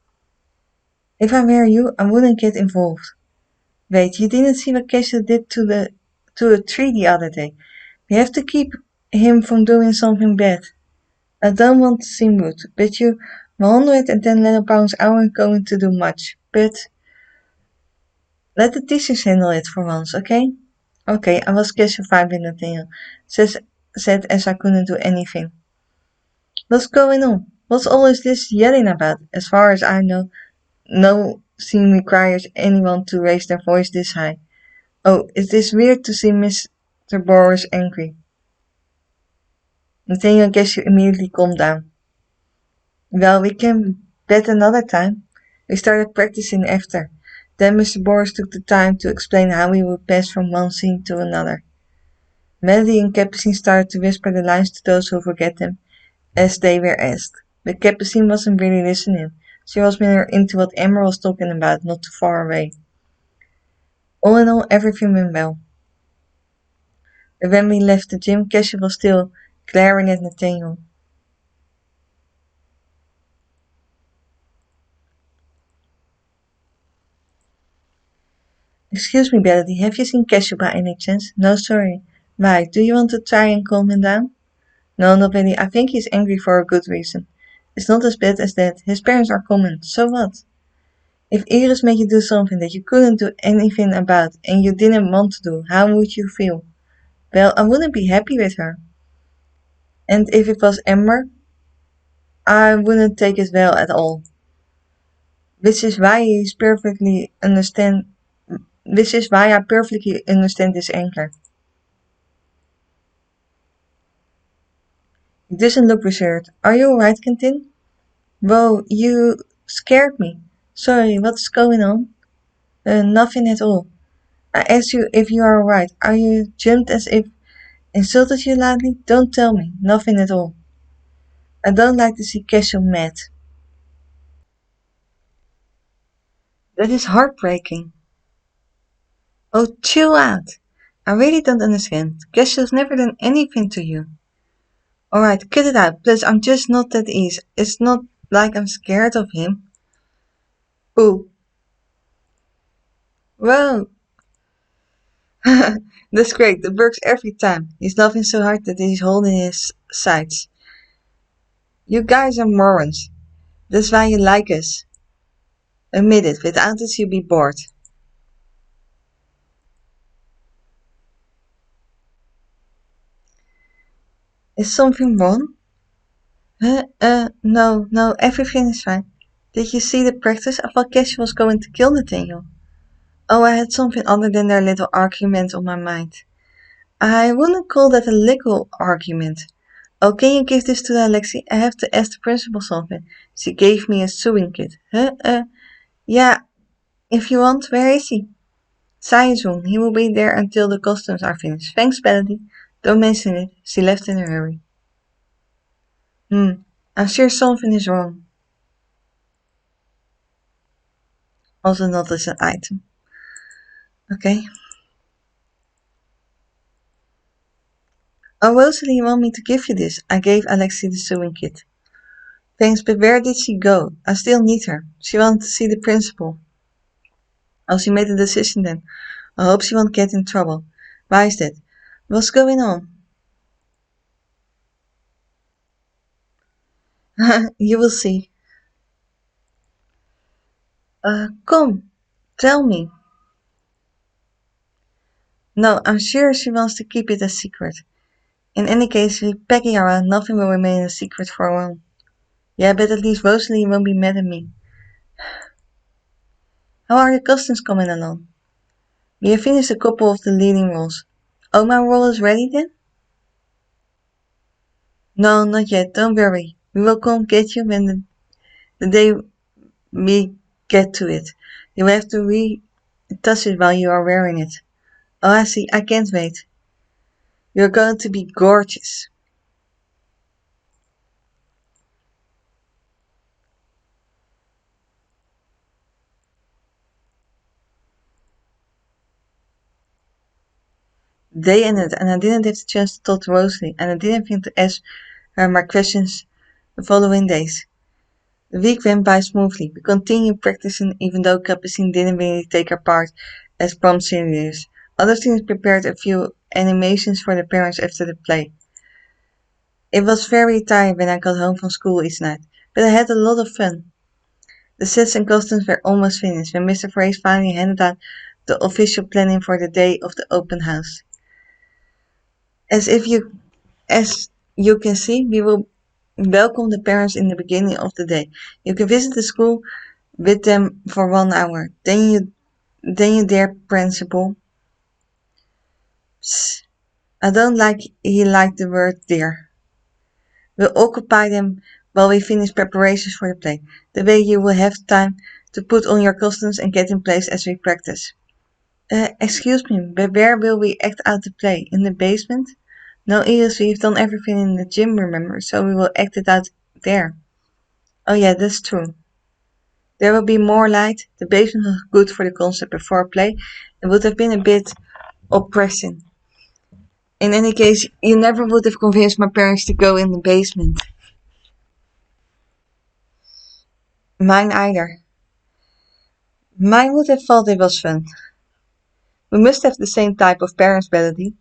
If I were you, I wouldn't get involved. Wait, you didn't see what Kesha did to a tree the other day. We have to keep him from doing something bad. I don't want to seem rude, but you 110 little pounds aren't going to do much, but let the teachers handle it for once, okay? Okay, I was classified with Nathaniel, said as I couldn't do anything. What's going on? What's all this yelling about? As far as I know, no scene requires anyone to raise their voice this high. Oh, it is weird to see Mr. Boris angry. Nathaniel guess you immediately calmed down. Well, we can bet another time. We started practicing after. Then Mr. Boris took the time to explain how we would pass from one scene to another. Melody and Capucine started to whisper the lines to those who forget them, as they were asked. But Capucine wasn't really listening. She was more into what Emma was talking about, not too far away. All in all, everything went well. But when we left the gym, Kesha was still glaring at Nathaniel. Excuse me, Melody, have you seen Kesha by any chance? No, sorry. Why, do you want to try and calm him down? No, not really. I think he's angry for a good reason. It's not as bad as that. His parents are common. So what? If Iris made you do something that you couldn't do anything about and you didn't want to do, how would you feel? Well, I wouldn't be happy with her. And if it was Ember, I wouldn't take it well at all. Which is why he's perfectly understand. Which is why I perfectly understand this anger. He doesn't look reserved. Are you alright, Quentin? Whoa, you scared me. Sorry, what's going on? Nothing at all. I asked you if you are alright. Are you jumped as if insulted you loudly? Don't tell me. Nothing at all. I don't like to see Casual mad. That is heartbreaking. Oh, chill out. I really don't understand. Casual's never done anything to you. Alright, cut it out. Plus, I'm just not at ease. It's not like I'm scared of him. Ooh. Whoa. That's great. That works every time. He's laughing so hard that he's holding his sides. You guys are morons. That's why you like us. Admit it. Without us, you'd be bored. Is something wrong? No, everything is fine. Did you see the practice? I thought Cash was going to kill Nathaniel. Oh, I had something other than their little argument on my mind. I wouldn't call that a little argument. Oh, can you give this to Alexi? I have to ask the principal something. She gave me a sewing kit. Yeah, if you want, where is he? Science room. He will be there until the costumes are finished. Thanks, Melody. Don't mention it. She left in a hurry. I'm sure something is wrong. Also not as an item. Okay. Oh, Rosalie, you want me to give you this? I gave Alexi the sewing kit. Thanks, but where did she go? I still need her. She wanted to see the principal. Oh, she made a decision then. I hope she won't get in trouble. Why is that? What's going on? You will see. Come, tell me. No, I'm sure she wants to keep it a secret. In any case, with Peggy around, nothing will remain a secret for long. Yeah, but at least Rosalie won't be mad at me. How are the costumes coming along? We have finished a couple of the leading roles. Oh, my role is ready then? No, not yet. Don't worry. We will come get you when the day we get to it. You have to touch it while you are wearing it. Oh, I see. I can't wait. You're going to be gorgeous. Day ended, and I didn't have the chance to talk to Rosalie, and I didn't think to ask her my questions the following days. The week went by smoothly. We continued practicing even though Capucine didn't really take her part as prom serious. Other students prepared a few animations for the parents after the play. It was very tiring when I got home from school each night. but I had a lot of fun. The sets and costumes were almost finished when Mr. Fraser finally handed out the official planning for the day of the open house. As if you As you can see, we will welcome the parents in the beginning of the day. You can visit the school with them for 1 hour. Then you dare principal. Psst, I don't like he liked the word dear. We'll occupy them while we finish preparations for the play. That way you will have time to put on your costumes and get in place as we practice. Excuse me, but where will we act out the play? In the basement? No, Iris, we've done everything in the gym, remember, so we will act it out there. Oh yeah, that's true. There will be more light. The basement was good for the concept before a play. It would have been a bit oppressing. In any case, you never would have convinced my parents to go in the basement. Mine either. Mine would have thought it was fun. We must have the same type of parents, Melody.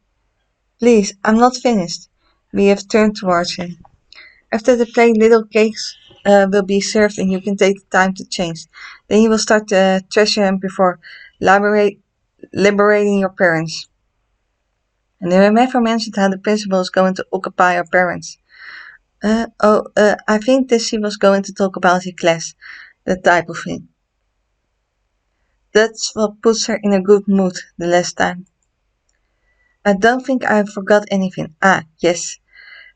Please, I'm not finished. We have turned towards him. After the play, little cakes will be served and you can take the time to change. Then you will start the treasure hunt before liberating your parents. And then never mentioned how the principal is going to occupy our parents. I think that she was going to talk about her class, that type of thing. That's what puts her in a good mood the last time. I don't think I forgot anything. Ah, yes.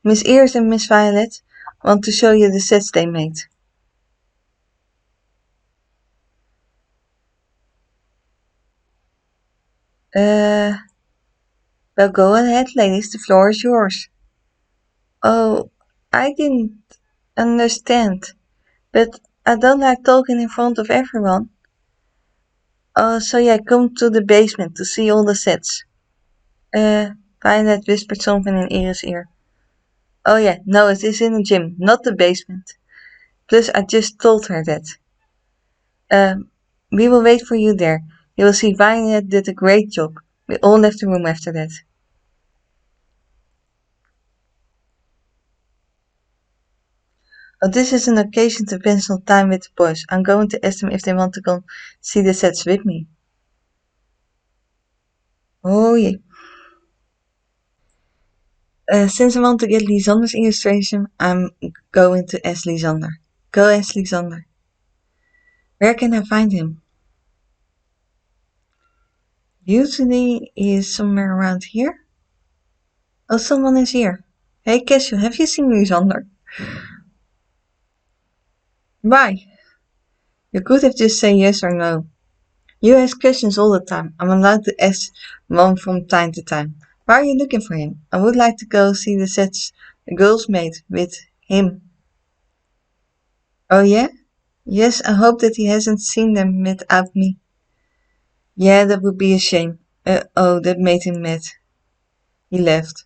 Miss Iris and Miss Violet want to show you the sets they made. Well, go ahead, ladies. The floor is yours. Oh, I didn't understand. But I don't like talking in front of everyone. Oh, so yeah, come to the basement to see all the sets. Violet whispered something in Iris' ear. Oh yeah, no, it is in the gym, not the basement. Plus, I just told her that. We will wait for you there. You will see Violet did a great job. We all left the room after that. Oh, this is an occasion to spend some time with the boys. I'm going to ask them if they want to come see the sets with me. Oh yeah. Since I want to get Lysander's illustration, I'm going to ask Lysander. Go ask Lysander. Where can I find him? Usually he is somewhere around here. Oh, someone is here. Hey, Cashew, have you seen Lysander? Why? You could have just said yes or no. You ask questions all the time. I'm allowed to ask one from time to time. Why are you looking for him? I would like to go see the sets the girls made with him. Oh yeah? Yes, I hope that he hasn't seen them without me. Yeah, that would be a shame. Oh, that made him mad. He left.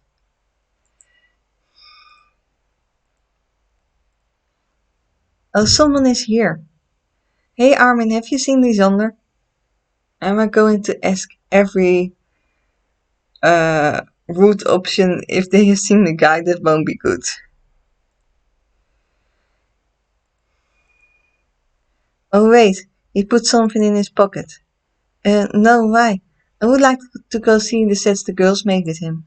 Oh, someone is here. Hey Armin, have you seen Lysander? Am I going to ask every route option if they have seen the guy? That won't be good. Oh wait, he put something in his pocket. No, why? I would like to go see the sets the girls made with him.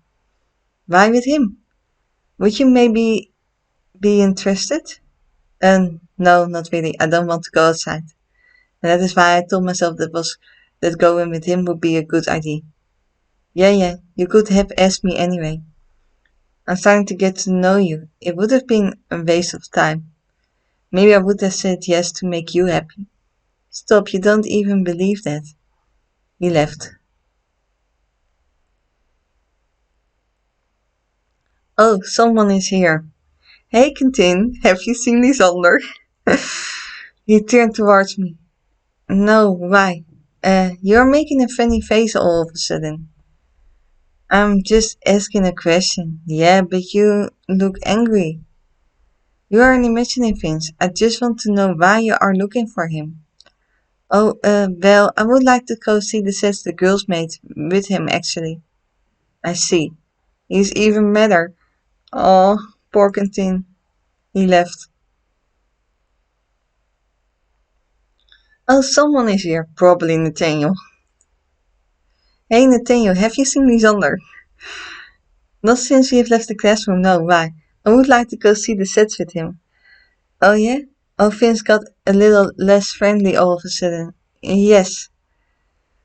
Why with him? Would you maybe be interested? No, not really. I don't want to go outside. And that is why I told myself that going with him would be a good idea. Yeah, you could have asked me anyway. I'm starting to get to know you. It would have been a waste of time. Maybe I would have said yes to make you happy. Stop, you don't even believe that. He left. Oh, someone is here. Hey, Quentin, have you seen Lysander? He turned towards me. No, why? You're making a funny face all of a sudden. I'm just asking a question. Yeah, but you look angry. You are imagining things. I just want to know why you are looking for him. Oh, well, I would like to go see the sets the girls made with him, actually. I see. He's even madder. Oh, poor Quentin. He left. Oh, someone is here. Probably Nathaniel. Hey Nathaniel, have you seen Lysander? Not since we have left the classroom, no, why? I would like to go see the sets with him. Oh yeah? Oh, Vince got a little less friendly all of a sudden. Yes.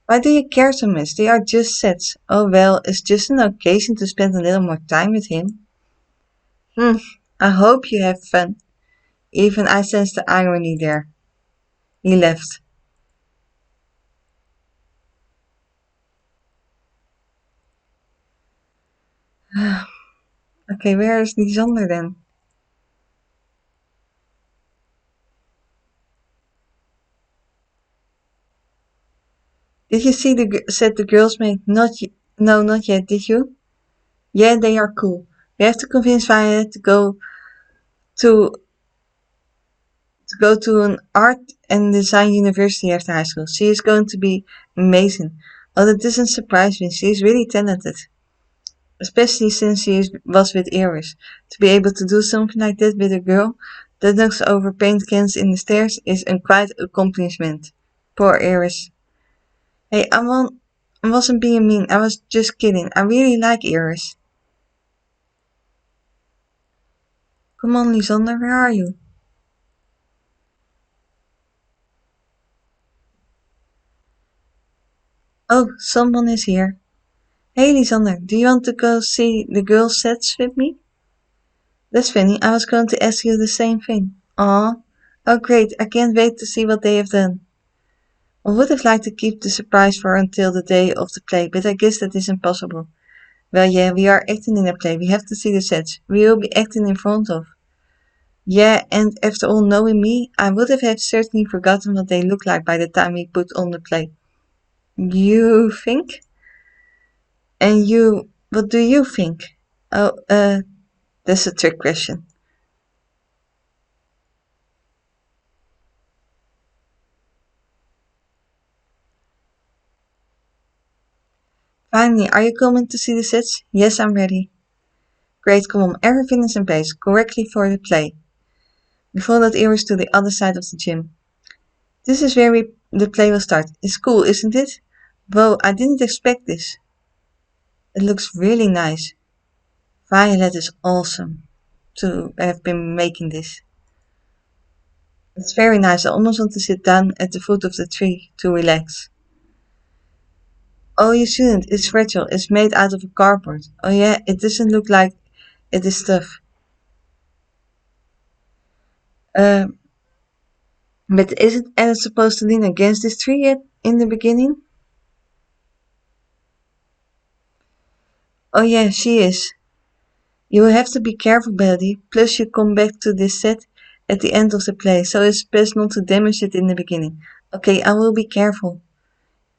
Why do you care so much? They are just sets. Oh well, it's just an occasion to spend a little more time with him. Hmm, I hope you have fun. Even I sense the irony there. He left. Okay, where is Lysander then? Did you see said the girls made? No, not yet, did you? Yeah, they are cool. We have to convince Violet to to an art and design university after high school. She is going to be amazing. Oh, that doesn't surprise me. She is really talented, especially since was with Iris. To be able to do something like that with a girl that knocks over paint cans in the stairs is a quite accomplishment. Poor Iris. Hey, I wasn't being mean. I was just kidding. I really like Iris. Come on, Lysander, where are you? Oh, someone is here. Hey, Lysander, do you want to go see the girls' sets with me? That's funny. I was going to ask you the same thing. Aw. Oh, great. I can't wait to see what they have done. I would have liked to keep the surprise for until the day of the play, but I guess that is impossible. Well, yeah, we are acting in a play. We have to see the sets. We will be acting in front of. Yeah, and after all, knowing me, I would have certainly forgotten what they look like by the time we put on the play. You think? And you, what do you think? Oh, that's a trick question. Finally, are you coming to see the sets? Yes, I'm ready. Great, come on, everything is in place, correctly for the play. We followed Iris to the other side of the gym. This is where the play will start. It's cool, isn't it? Whoa, I didn't expect this. It looks really nice. Violet is awesome to have been making this. It's very nice. I almost want to sit down at the foot of the tree to relax. Oh, you shouldn't. It's fragile. It's made out of a cardboard. Oh yeah, it doesn't look like it is tough. Um, but isn't Alice supposed to lean against this tree yet in the beginning? Oh yeah, she is. You will have to be careful, Betty. Plus, you come back to this set at the end of the play, so it's best not to damage it in the beginning. Okay, I will be careful.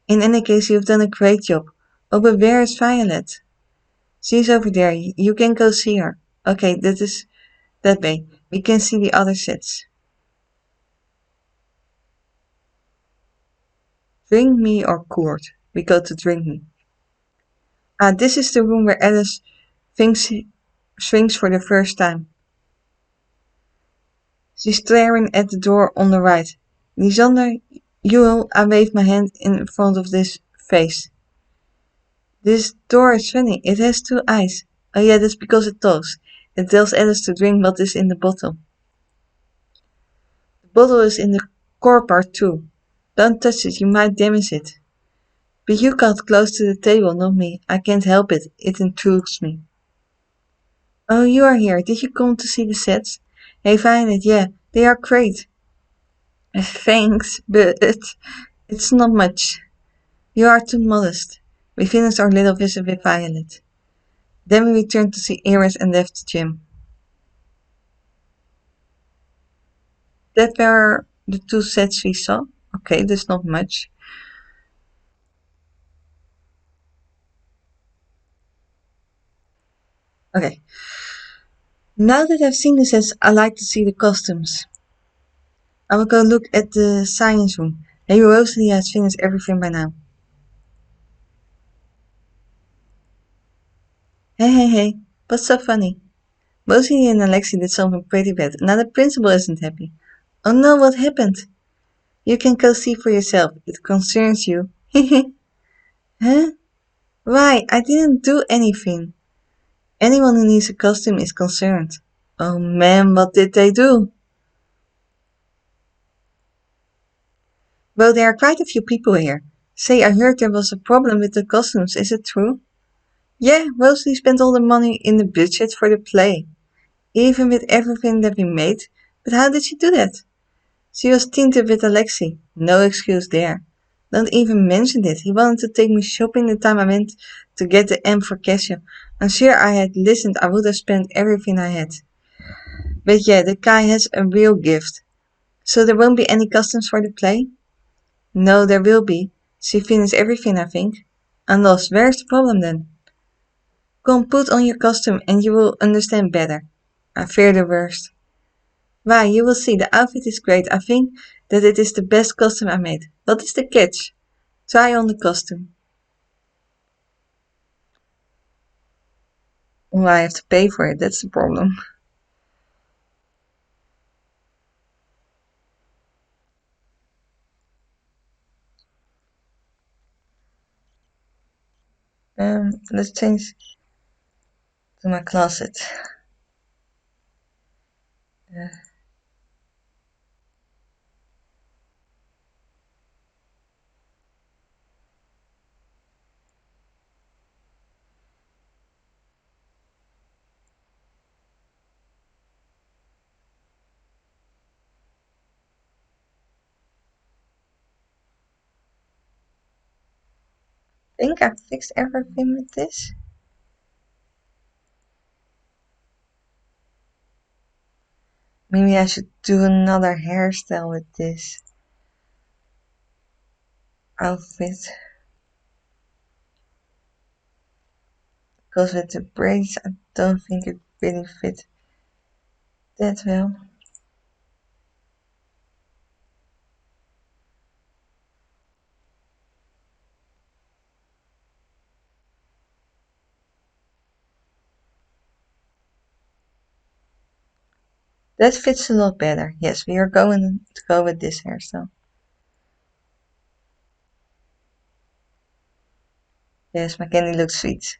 In any case, you've done a great job. Oh, but where is Violet? She's over there. You can go see her. Okay, that is that way. We can see the other sets. Drink me or court. We go to drink me. Ah, this is the room where Alice thinks shrinks for the first time. She's staring at the door on the right. Lysander, you will, I wave my hand in front of this face. This door is funny. It has two eyes. Oh yeah, that's because it talks. It tells Alice to drink what is in the bottle. The bottle is in the core part too. Don't touch it, you might damage it. But you got close to the table, not me. I can't help it. It intrudes me. Oh, you are here. Did you come to see the sets? Hey, Violet, yeah, they are great. Thanks, but it's not much. You are too modest. We finished our little visit with Violet. Then we returned to see Iris and left the gym. That were the two sets we saw. Okay, that's not much. Okay, now that I've seen the sets, I like to see the costumes. I will go look at the science room. Maybe Rosalie has finished everything by now. Hey, what's so funny? Rosalie and Alexi did something pretty bad. Now the principal isn't happy. Oh no, what happened? You can go see for yourself. It concerns you. Huh? Why? I didn't do anything. Anyone who needs a costume is concerned. Oh man, what did they do? Well, there are quite a few people here. Say, I heard there was a problem with the costumes. Is it true? Yeah, Rosalie spent all the money in the budget for the play, even with everything that we made. But how did she do that? She was tinted with Alexei. No excuse there. Don't even mention it. He wanted to take me shopping the time I went to get the M for Casio. I'm sure I had listened, I would have spent everything I had. But yeah, the guy has a real gift. So there won't be any customs for the play? No, there will be. She finished everything, I think. And lost. Where's the problem then? Come put on your costume and you will understand better. I fear the worst. Why, you will see, the outfit is great. I think that it is the best costume I made. What is the catch? Try on the costume. Well, I have to pay for it, that's the problem. Let's change to my closet. I think I fixed everything with this. Maybe I should do another hairstyle with this outfit. Because with the braids, I don't think it really fit that well. That fits a lot better. Yes, we are going to go with this hairstyle. Yes, my candy looks sweet.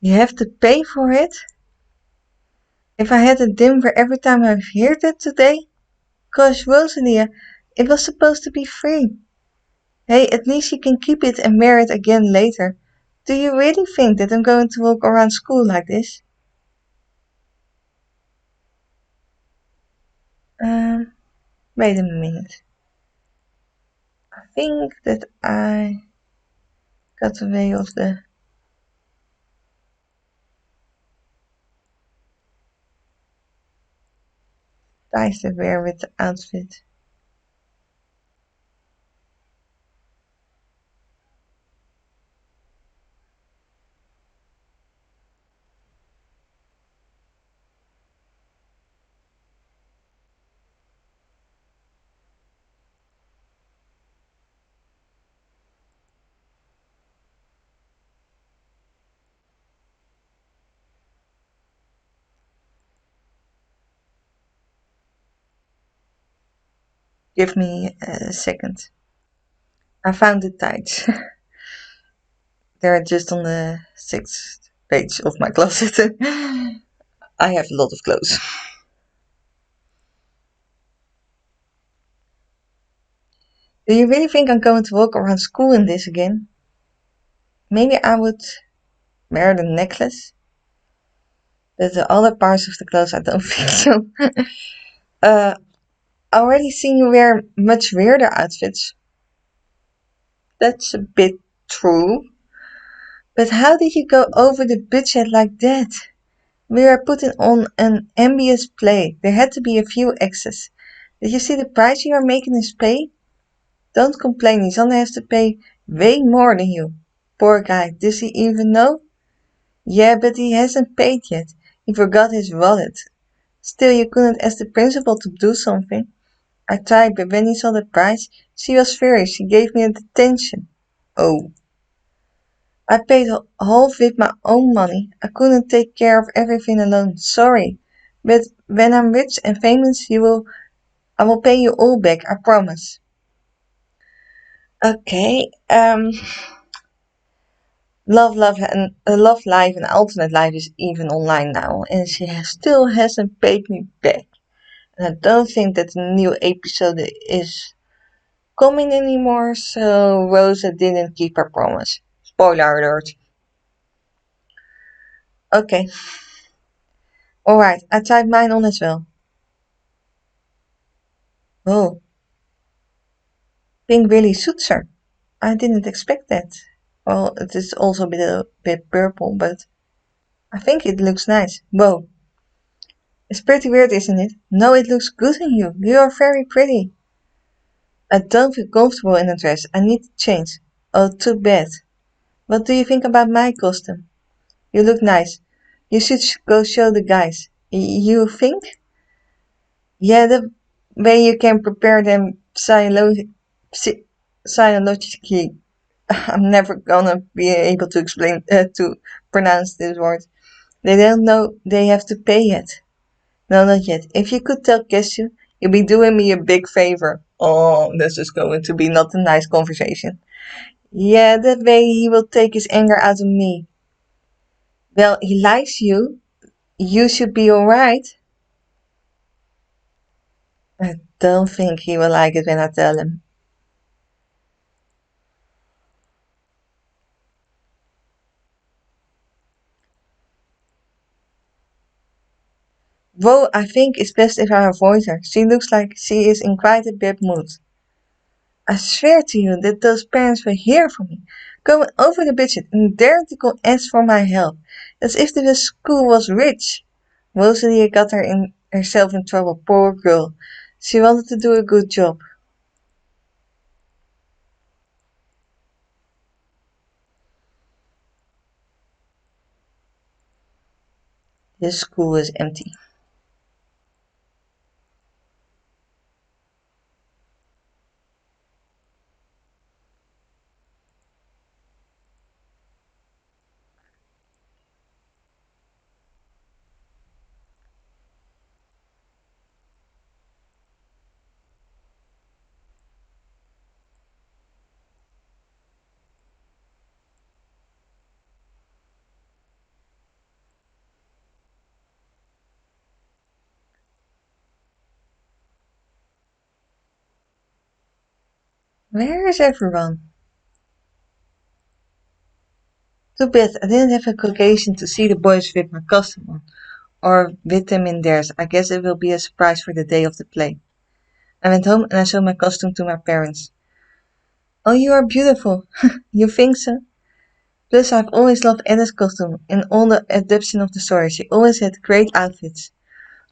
You have to pay for it? If I had a dimmer every time I heard it today? Gosh, Rosalia, it was supposed to be free. Hey, at least you can keep it and wear it again later. Do you really think that I'm going to walk around school like this? Um, Wait a minute. I think that I got away of the ties to wear with the outfit. Give me a second. I found the tights. They're just on the sixth page of my closet. I have a lot of clothes. Do you really think I'm going to walk around school in this again? Maybe I would wear the necklace, but the other parts of the clothes I don't think so. I already seen you wear much weirder outfits. That's a bit true. But how did you go over the budget like that? We were putting on an ambitious play. There had to be a few excess. Did you see the price you are making us pay? Don't complain, Lysander has to pay way more than you. Poor guy, does he even know? Yeah, but he hasn't paid yet. He forgot his wallet. Still, you couldn't ask the principal to do something. I tried, but when he saw the price, she was furious. She gave me a detention. Oh, I paid half with my own money. I couldn't take care of everything alone. Sorry. But when I'm rich and famous, I will pay you all back, I promise. Okay, Love Life and Alternate Life is even online now, and still hasn't paid me back. And I don't think that the new episode is coming anymore, so Rosa didn't keep her promise. Spoiler alert. Okay, alright, I typed mine on as well. Oh, pink really suits her. I didn't expect that. Well, it is also a bit purple, but I think it looks nice. Whoa, it's pretty weird, isn't it? No, it looks good on you. You are very pretty. I don't feel comfortable in a dress. I need to change. Oh, too bad. What do you think about my costume? You look nice. You should go show the guys. You think? Yeah, the way you can prepare them psychologically. I'm never gonna be able to to pronounce this word. They don't know they have to pay yet. No, not yet. If you could tell Cashew, you'd be doing me a big favor. Oh, this is going to be not a nice conversation. Yeah, that way he will take his anger out of me. Well, he likes you. You should be alright. I don't think he will like it when I tell him. Whoa, I think it's best if I avoid her. She looks like she is in quite a bad mood. I swear to you that those parents were here for me, going over the budget and daring to go ask for my help, as if the school was rich. Rosalie got herself in trouble, poor girl. She wanted to do a good job. This school is empty. Where is everyone? Too bad I didn't have a occasion to see the boys with my costume on, or with them in theirs. I guess it will be a surprise for the day of the play. I went home and I showed my costume to my parents. Oh, you are beautiful. You think so? Plus, I've always loved Anna's costume in all the adaptation of the story. She always had great outfits.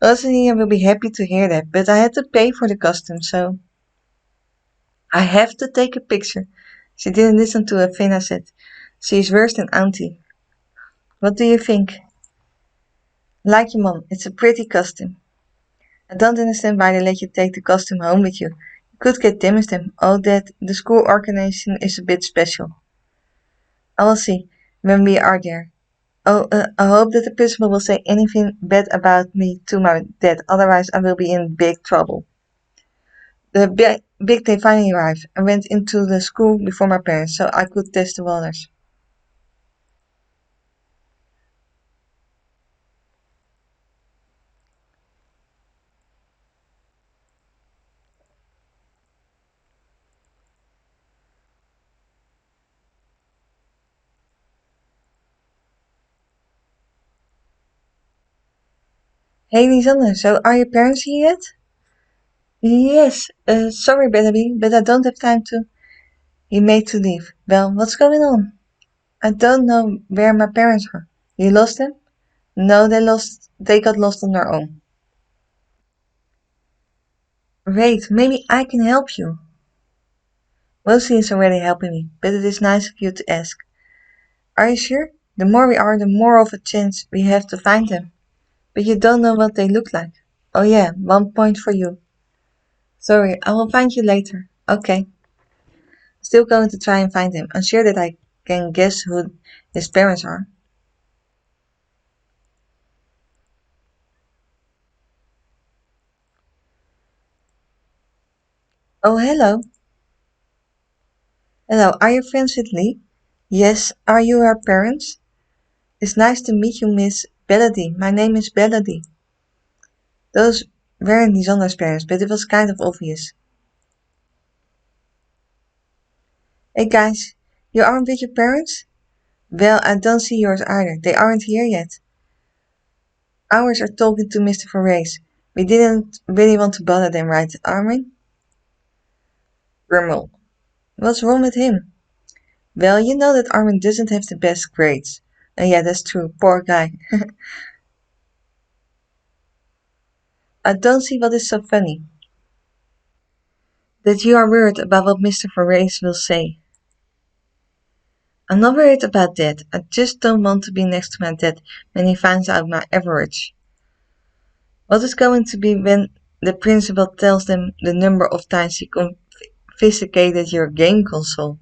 Rosalie will be happy to hear that, but I had to pay for the costume, so I have to take a picture. She didn't listen to a thing I said. She is worse than Auntie. What do you think? Like your mom, it's a pretty costume. I don't understand why they let you take the costume home with you. You could get damaged them. Oh, that the school organization is a bit special. I will see when we are there. Oh, I hope that the principal will say anything bad about me to my dad, otherwise I will be in big trouble. The big day finally arrived. I went into the school before my parents, so I could test the waters. Hey, Lysander, so are your parents here yet? Yes, sorry, Bellaby, but I don't have time to. He made to leave. Well, what's going on? I don't know where my parents were. You lost them? No, they got lost on their own. Wait, maybe I can help you. Rosie is already helping me, but it is nice of you to ask. Are you sure? The more we are, the more of a chance we have to find them. But you don't know what they look like. Oh yeah, 1 point for you. Sorry, I will find you later. Okay. Still going to try and find him. I'm sure that I can guess who his parents are. Oh, hello. Hello, are you friends with Lee? Yes, are you her parents? It's nice to meet you, Miss Bellady. My name is Bellady. Those weren't Lysander's parents, but it was kind of obvious. Hey guys, you aren't with your parents? Well, I don't see yours either. They aren't here yet. Ours are talking to Mr. Verrace. We didn't really want to bother them, right, Armin? Grumble. What's wrong with him? Well, you know that Armin doesn't have the best grades. Yeah, that's true. Poor guy. I don't see what is so funny. That you are worried about what Mr. Verrace will say. I'm not worried about that. I just don't want to be next to my dad when he finds out my average. What is going to be when the principal tells them the number of times he confiscated your game console?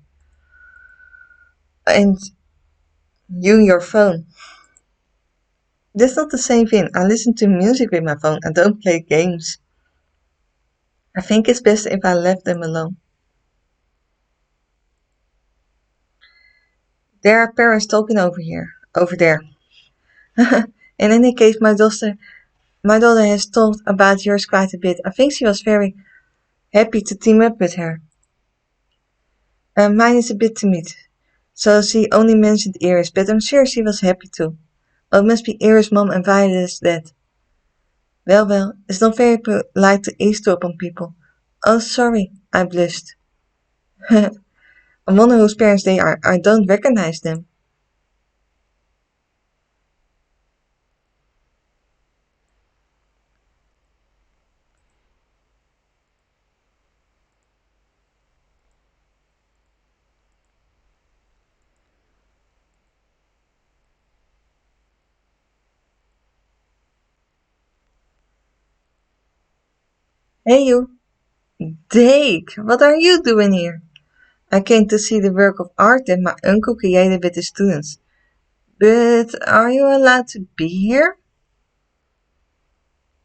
And your phone. That's not the same thing. I listen to music with my phone. I don't play games. I think it's best if I left them alone. There are parents talking over there. In any case, my daughter has talked about yours quite a bit. I think she was very happy to team up with her. Mine is a bit timid, so she only mentioned Iris, but I'm sure she was happy too. Well, it must be Iris' mom and Violet's dad. Well, it's not very polite to eavesdrop on people. Oh, sorry, I blushed. I wonder whose parents they are. I don't recognize them. Hey, you. Dake, what are you doing here? I came to see the work of art that my uncle created with the students. But are you allowed to be here?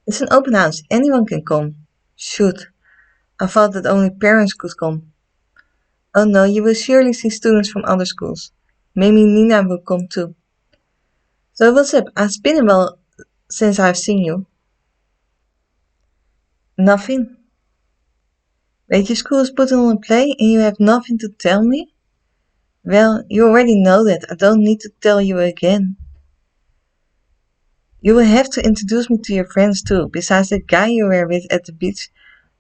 It's an open house. Anyone can come. Shoot, I thought that only parents could come. Oh no, you will surely see students from other schools. Maybe Nina will come too. So what's up? It's been a while since I've seen you. Nothing. Wait, your school is putting on a play and you have nothing to tell me? Well, you already know that. I don't need to tell you again. You will have to introduce me to your friends too. Besides that guy you were with at the beach,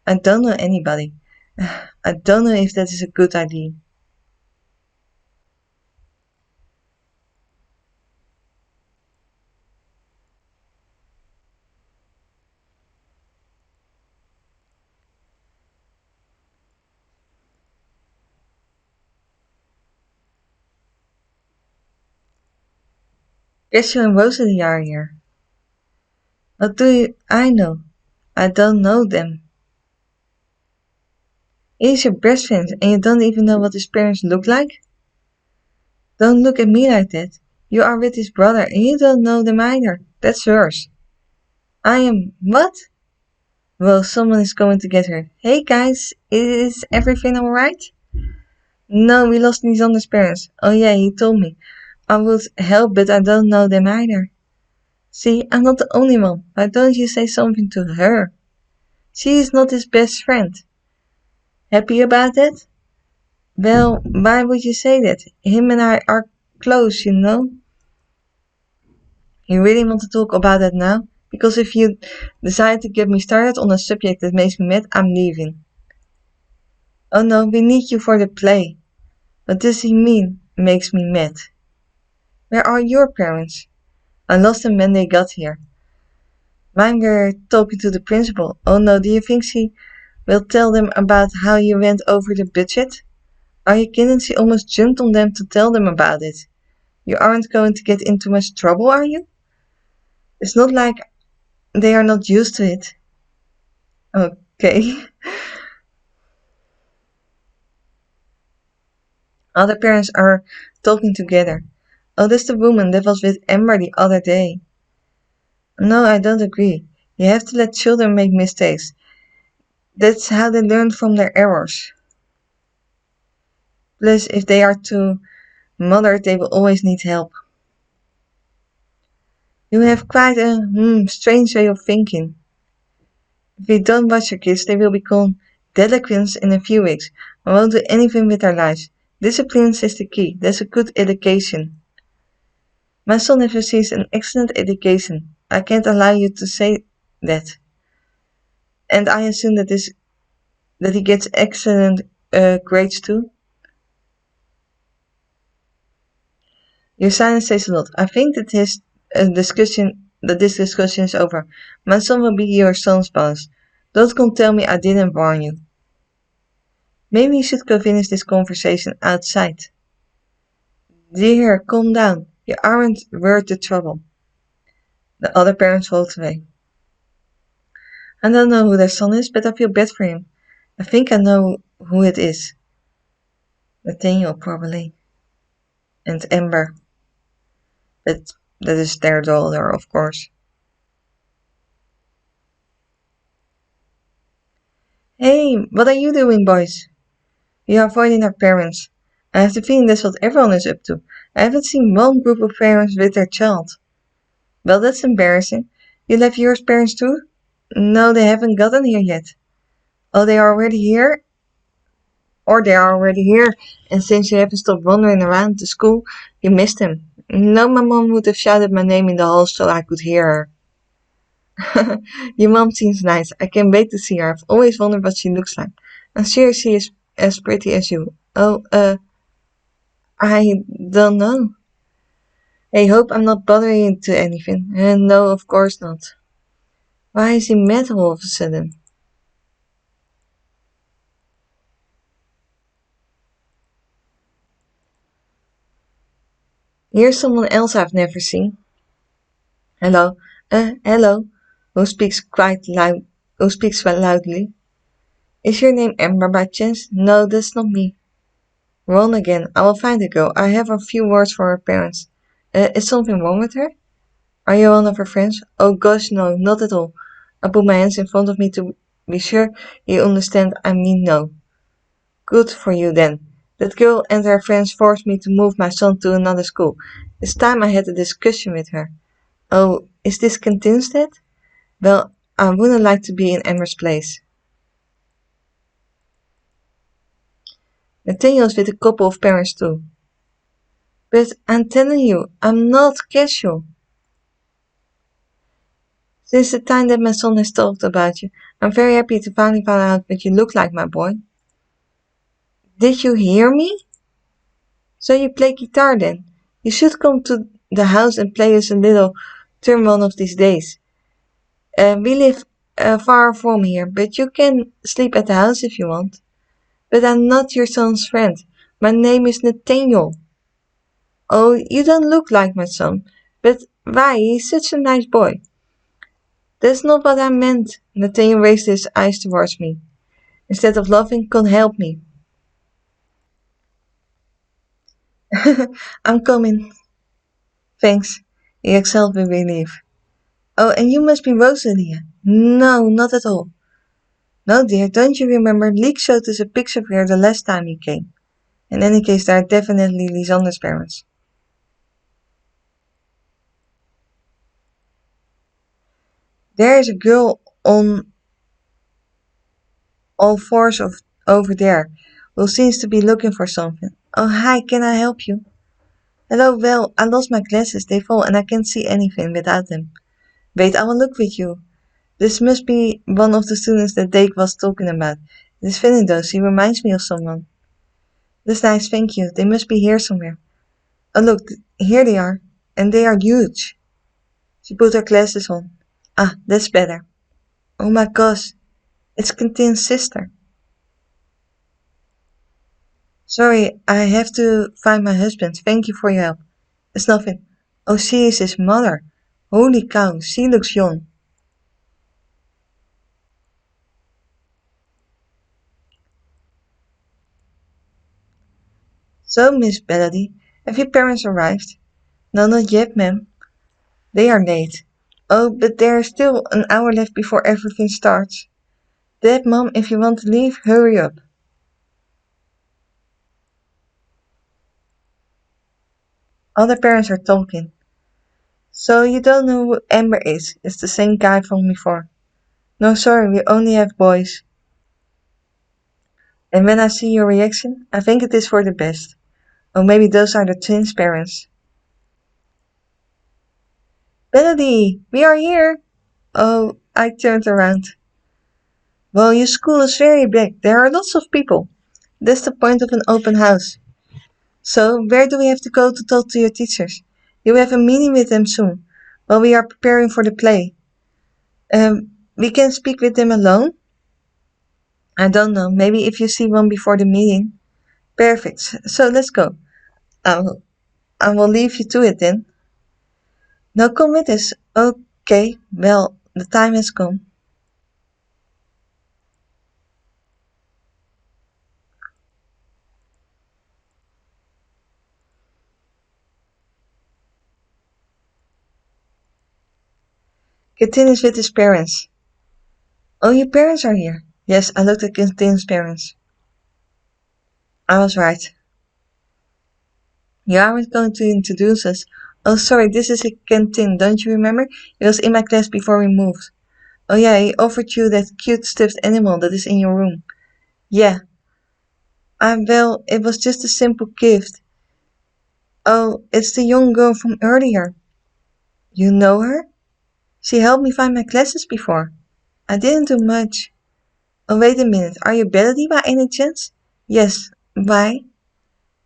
I don't know anybody. I don't know if that is a good idea. Rachel and Rosalie are here. What do I know? I don't know them. He's your best friend and you don't even know what his parents look like? Don't look at me like that. You are with his brother and you don't know them either. That's worse. I am what? Well, someone is going to get hurt. Hey guys, is everything alright? No, we lost Lysander's parents. Oh yeah, he told me. I would help, but I don't know them either. See, I'm not the only one. Why don't you say something to her? She is not his best friend. Happy about that? Well, why would you say that? Him and I are close, you know? You really want to talk about that now? Because if you decide to get me started on a subject that makes me mad, I'm leaving. Oh no, we need you for the play. What does he mean, makes me mad? Where are your parents? I lost them when they got here. Mine were talking to the principal. Oh no, do you think she will tell them about how you went over the budget? Are you kidding? She almost jumped on them to tell them about it. You aren't going to get into much trouble, are you? It's not like they are not used to it. Okay. Other parents are talking together. Oh, that's the woman that was with Amber the other day. No, I don't agree. You have to let children make mistakes. That's how they learn from their errors. Plus, if they are too mothered, they will always need help. You have quite a strange way of thinking. If you don't watch your kids, they will become delinquents in a few weeks and won't do anything with their lives. Discipline is the key. That's a good education. My son has received an excellent education. I can't allow you to say that. And I assume that he gets excellent grades too. Your silence says a lot. I think that this discussion is over. My son will be your son's boss. Don't come tell me I didn't warn you. Maybe you should go finish this conversation outside. Dear, calm down. You aren't worth the trouble. The other parents walked away. I don't know who their son is, but I feel bad for him. I think I know who it is. Nathaniel, probably. And Amber. That is their daughter, of course. Hey, what are you doing, boys? We are avoiding our parents. I have the feeling that's what everyone is up to. I haven't seen one group of parents with their child. Well, that's embarrassing. You left yours parents too? No, they haven't gotten here yet. Oh, they are already here? Or they are already here, and since you haven't stopped wandering around the school, you missed them. No, my mom would have shouted my name in the hall so I could hear her. Your mom seems nice. I can't wait to see her. I've always wondered what she looks like. I'm sure she is as pretty as you. Oh, I don't know. I hope I'm not bothering you to anything. No, of course not. Why is he mad all of a sudden? Here's someone else I've never seen. Hello, hello. Who speaks quite loud? Who speaks quite loudly? Is your name Amber by chance? No, that's not me. Ron again. I will find the girl. I have a few words for her parents. Is something wrong with her? Are you one of her friends? Oh gosh, no, not at all. I put my hands in front of me to be sure you understand I mean no. Good for you then. That girl and her friends forced me to move my son to another school. It's time I had a discussion with her. Oh, is this Kentinsted? Well, I wouldn't like to be in Emmer's place. Nathaniel's with a couple of parents too. But I'm telling you, I'm not casual. Since the time that my son has talked about you, I'm very happy to finally find out what you look like, my boy. Did you hear me? So you play guitar then? You should come to the house and play us a little tune one of these days. We live far from here, but you can sleep at the house if you want. But I'm not your son's friend. My name is Nathaniel. Oh, you don't look like my son. But why? He's such a nice boy. That's not what I meant. Nathaniel raised his eyes towards me. Instead of laughing, can't help me. I'm coming. Thanks. He exhaled with relief. Oh, and you must be Rosalia. No, not at all. No, dear, don't you remember? Leek showed us a picture of her the last time he came. In any case, they are definitely Lysander's parents. There is a girl on all fours over there who seems to be looking for something. Oh, hi, can I help you? Hello, well, I lost my glasses. They fall and I can't see anything without them. Wait, I will look with you. This must be one of the students that Dake was talking about. It is Finidos. He reminds me of someone. That's nice, thank you. They must be here somewhere. Oh, look, here they are. And they are huge. She put her glasses on. Ah, that's better. Oh my gosh, it's Quintin's sister. Sorry, I have to find my husband. Thank you for your help. It's nothing. Oh, she is his mother. Holy cow, she looks young. So, Miss Bellady, have your parents arrived? No, not yet, ma'am. They are late. Oh, but there's still an hour left before everything starts. Dad, Mom, if you want to leave, hurry up. Other parents are talking. So you don't know who Amber is? It's the same guy from before. No, sorry, we only have boys. And when I see your reaction, I think it is for the best. Or maybe those are the twins' parents. Melody, we are here. Oh, I turned around. Well, your school is very big. There are lots of people. That's the point of an open house. So, where do we have to go to talk to your teachers? You have a meeting with them soon. While we are preparing for the play. We can speak with them alone? I don't know. Maybe if you see one before the meeting. Perfect. So let's go. I will leave you to it then. No, come with us. Okay. Well, the time has come. Quentin is with his parents. Oh, your parents are here. Yes, I looked at Quentin's parents. I was right. You aren't going to introduce us. Oh, sorry, this is Quentin. Don't you remember? He was in my class before we moved. Oh yeah, he offered you that cute stuffed animal that is in your room. Yeah. Well, it was just a simple gift. Oh, it's the young girl from earlier. You know her? She helped me find my classes before. I didn't do much. Oh, wait a minute. Are you Bellady by any chance? Yes. Why?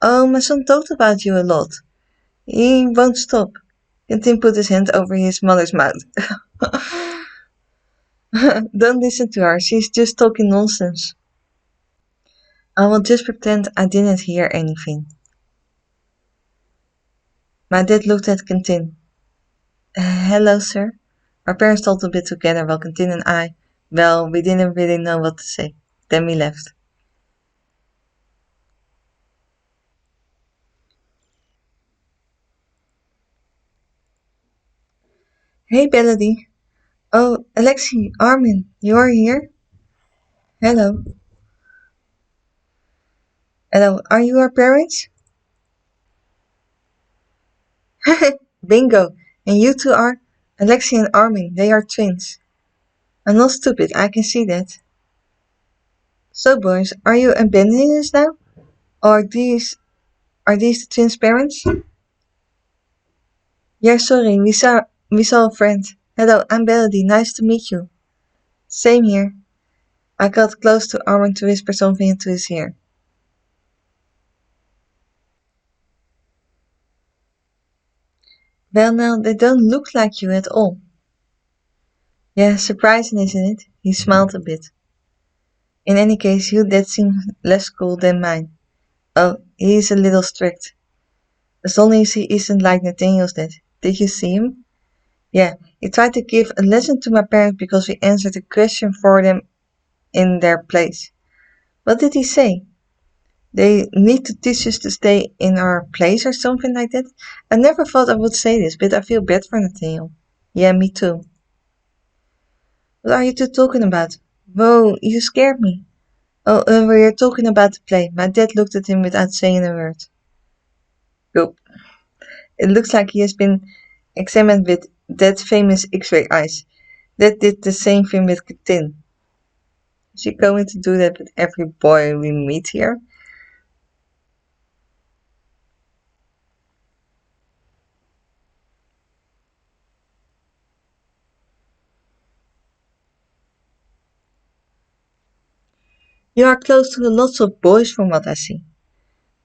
Oh, my son talked about you a lot. He won't stop. And Tim put his hand over his mother's mouth. Don't listen to her. She's just talking nonsense. I will just pretend I didn't hear anything. My dad looked at Quentin. Hello, sir. Our parents talked a bit together while Quentin and I, well, we didn't really know what to say. Then we left. Hey, Bellady. Oh, Alexi, Armin, you're here? Hello. Hello, are you our parents? Bingo. And you two are? Alexi and Armin, they are twins. I'm not stupid, I can see that. So, boys, are you abandoning us now? Or are these the twins' parents? Yeah, sorry, we saw a friend. Hello, I'm Bellady, nice to meet you. Same here. I got close to Armin to whisper something into his ear. Well, now, they don't look like you at all. Yeah, surprising, isn't it? He smiled a bit. In any case, your dad seems less cool than mine. Oh, he's a little strict. As long as he isn't like Nathaniel's dad. Did you see him? Yeah, he tried to give a lesson to my parents because we answered a question for them in their place. What did he say? They need to teach us to stay in our place or something like that? I never thought I would say this, but I feel bad for Nathaniel. Yeah, me too. What are you two talking about? Whoa, you scared me. Oh, we're talking about the play. My dad looked at him without saying a word. Yup. It looks like he has been examined with that famous X-ray eyes. That did the same thing with Tin. Is he going to do that with every boy we meet here? You are close to lots of boys from what I see.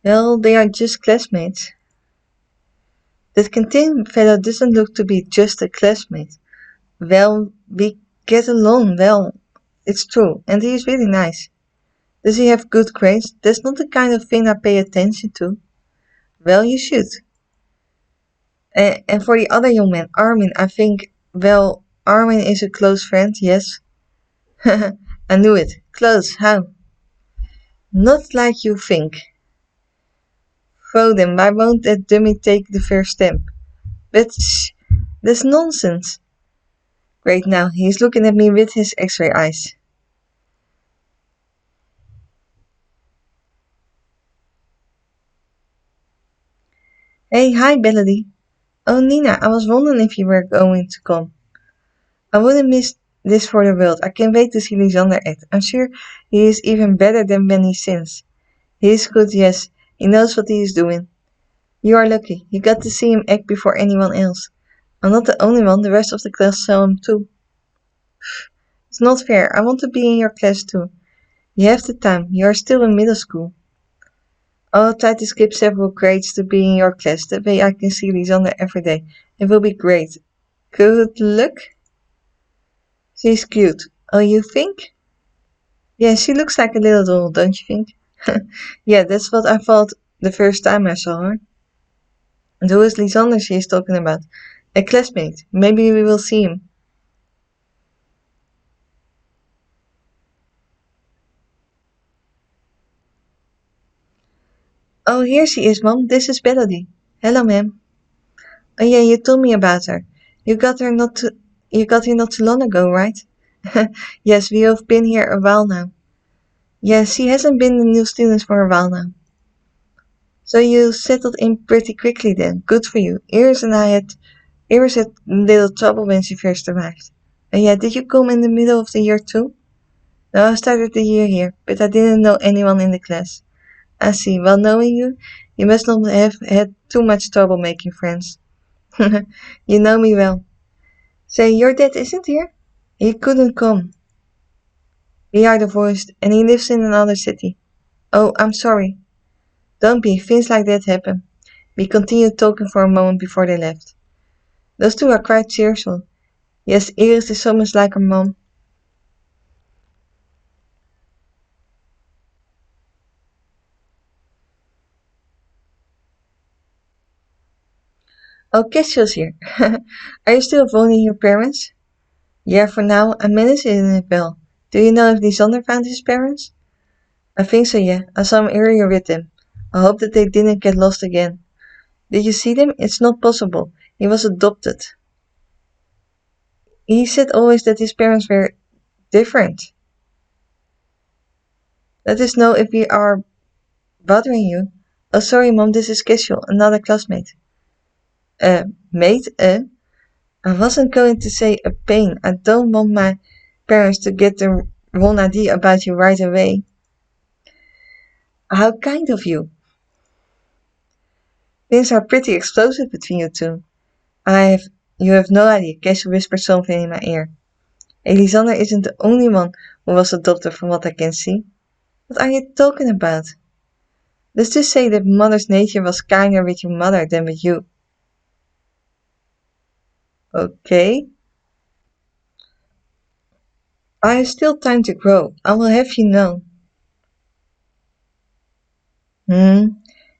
Well, they are just classmates. That Quentin fellow doesn't look to be just a classmate. Well, we get along well. It's true, and he is really nice. Does he have good grades? That's not the kind of thing I pay attention to. Well, you should. And for the other young man, Armin, I think, well, Armin is a close friend, yes. I knew it. Close, how? Not like you think. throw them. Why won't that dummy take the first step? But shh, that's nonsense. Great now, he's looking at me with his x-ray eyes. Hey, hi, Bellady. Oh, Nina, I was wondering if you were going to come. I wouldn't miss this for the world. I can't wait to see Lysander act. I'm sure he is even better than when he sings. He is good, yes. He knows what he is doing. You are lucky. You got to see him act before anyone else. I'm not the only one. The rest of the class saw him too. It's not fair. I want to be in your class too. You have the time. You are still in middle school. I'll try to skip several grades to be in your class. That way I can see Lysander every day. It will be great. Good luck. She's cute. Oh, you think? Yeah, she looks like a little doll, don't you think? Yeah, that's what I thought the first time I saw her. And who is Lysander she is talking about? A classmate. Maybe we will see him. Oh, here she is, Mom. This is Melody. Hello, ma'am. Oh, yeah, you told me about her. You got her not too, you got here not too long ago, right? Yes, we have been here a while now. Yes, she hasn't been the new student for a while now. So you settled in pretty quickly then. Good for you. Iris had little trouble when she first arrived. Yeah, did you come in the middle of the year too? No, I started the year here, but I didn't know anyone in the class. I see. Well, knowing you, you must not have had too much trouble making friends. You know me well. Say, your dad isn't here? He couldn't come. We are divorced, and he lives in another city. Oh, I'm sorry. Don't be. Things like that happen. We continued talking for a moment before they left. Those two are quite cheerful. Yes, Iris is so much like her mom. Oh, Cassius here. Are you still avoiding your parents? Yeah, for now, I'm managing it well. Do you know if Lysander found his parents? I think so, yeah. I saw him earlier with them. I hope that they didn't get lost again. Did you see them? It's not possible. He was adopted. He said always that his parents were different. Let us know if we are bothering you. Oh, sorry, Mom, this is Casual, another classmate. Mate, I wasn't going to say a pain. I don't want my parents to get the wrong idea about you right away. How kind of you. Things are pretty explosive between you two. You have no idea. Cassie whispered something in my ear. Elisander isn't the only one who was adopted from what I can see. What are you talking about? Let's just say that mother's nature was kinder with your mother than with you. Okay? I have still time to grow. I will have you know. Hmm?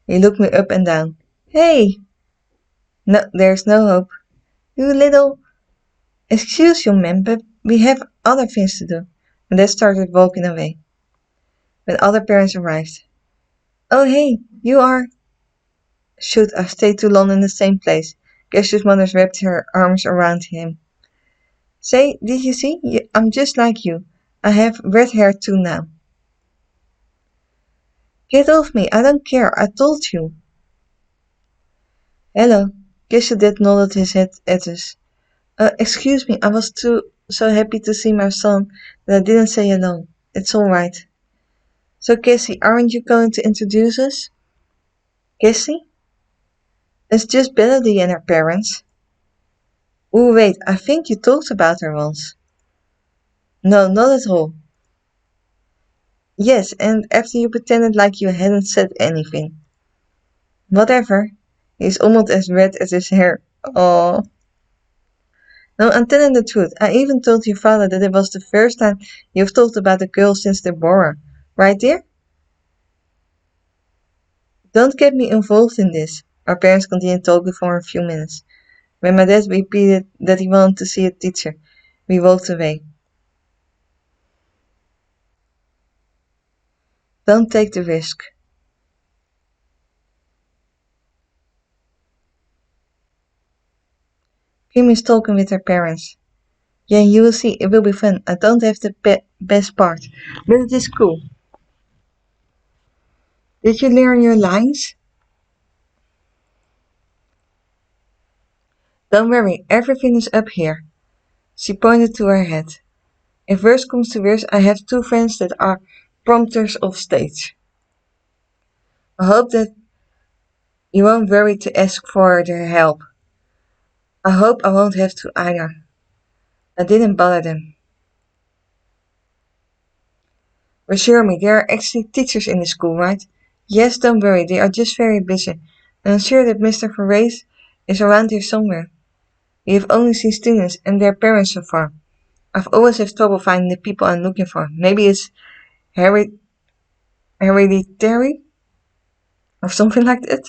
He looked me up and down. Hey! No, there's no hope. You little... Excuse you, ma'am, but we have other things to do. And they started walking away. When other parents arrived. Oh, hey, you are... Shoot, I've stayed too long in the same place. Cassius' mother wrapped her arms around him. Say, did you see? I'm just like you. I have red hair too now. Get off me, I don't care, I told you. Hello. Cassius did nodded his head at us. Excuse me, I was too so happy to see my son that I didn't say hello. It's alright. So, Cassie, aren't you going to introduce us? Cassie? It's just Bellady and her parents. Oh, wait, I think you talked about her once. No, not at all. Yes, and after you pretended like you hadn't said anything. Whatever. He's almost as red as his hair. Oh. No, I'm telling the truth. I even told your father that it was the first time you've talked about the girl since Deborah. Right, dear? Don't get me involved in this. Our parents continued talking for a few minutes. When my dad repeated that he wanted to see a teacher, we walked away. Don't take the risk. Kim is talking with her parents. Yeah, you will see, it will be fun. I don't have the best part, but it is cool. Did you learn your lines? Don't worry, everything is up here. She pointed to her head. If worse comes to worse, I have two friends that are prompters of stage. I hope that you won't worry to ask for their help. I hope I won't have to either. I didn't bother them. Assure me, there are actually teachers in the school, right? Yes, don't worry, they are just very busy. And I'm sure that Mr. Verrace is around here somewhere. We have only seen students and their parents so far. I've always had trouble finding the people I'm looking for. Maybe it's hereditary or something like that.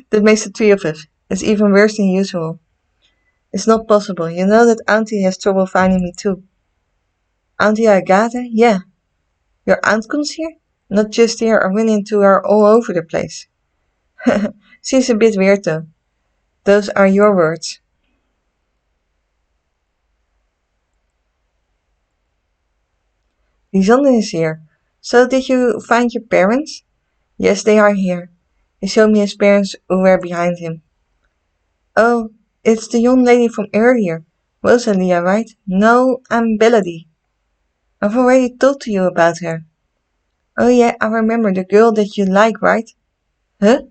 That makes the three of us. It's even worse than usual. It's not possible. You know that Auntie has trouble finding me too. Auntie Agatha? Yeah. Your aunt comes here? Not just here, I run into her all over the place. She's a bit weird though. Those are your words. Lysander is here. So did you find your parents? Yes, they are here. He showed me his parents who were behind him. Oh, it's the young lady from earlier. Rosalia, right? No, I'm Bellady. I've already talked to you about her. Oh yeah, I remember the girl that you like, right? Huh?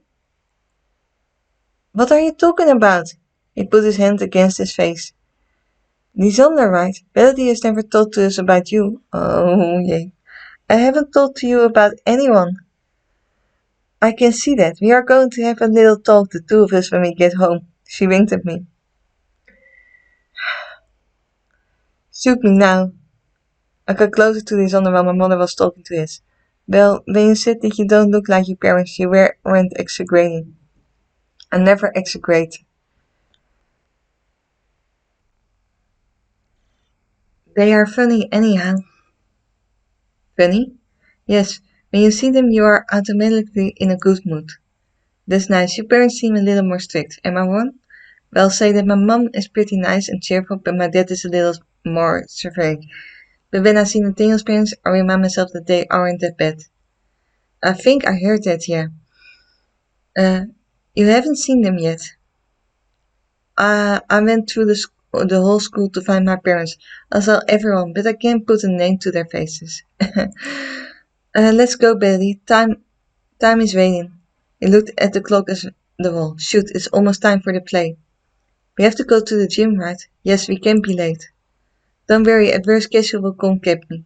What are you talking about? He put his hand against his face. Lysander, right? Bellady has never talked to us about you. Oh, yay. I haven't talked to you about anyone. I can see that. We are going to have a little talk, the two of us, when we get home. She winked at me. Shoot me now. I got closer to Lysander while my mother was talking to his. Well, when you said that you don't look like your parents, you weren't exaggerating. I never exaggerate. They are funny anyhow. Funny? Yes, when you see them, you are automatically in a good mood. That's nice. Your parents seem a little more strict. Am I wrong? Well, say that my mom is pretty nice and cheerful, but my dad is a little more severe. But when I see Nathaniel's parents, I remind myself that they aren't that bad. I think I heard that, yeah. Uh, you haven't seen them yet. I went through the whole school to find my parents. I saw everyone, but I can't put a name to their faces. Let's go, Betty. Time is waiting. He looked at the clock as the wall. Shoot, it's almost time for the play. We have to go to the gym, right? Yes, we can't be late. Don't worry, at worst Cassie will come get me.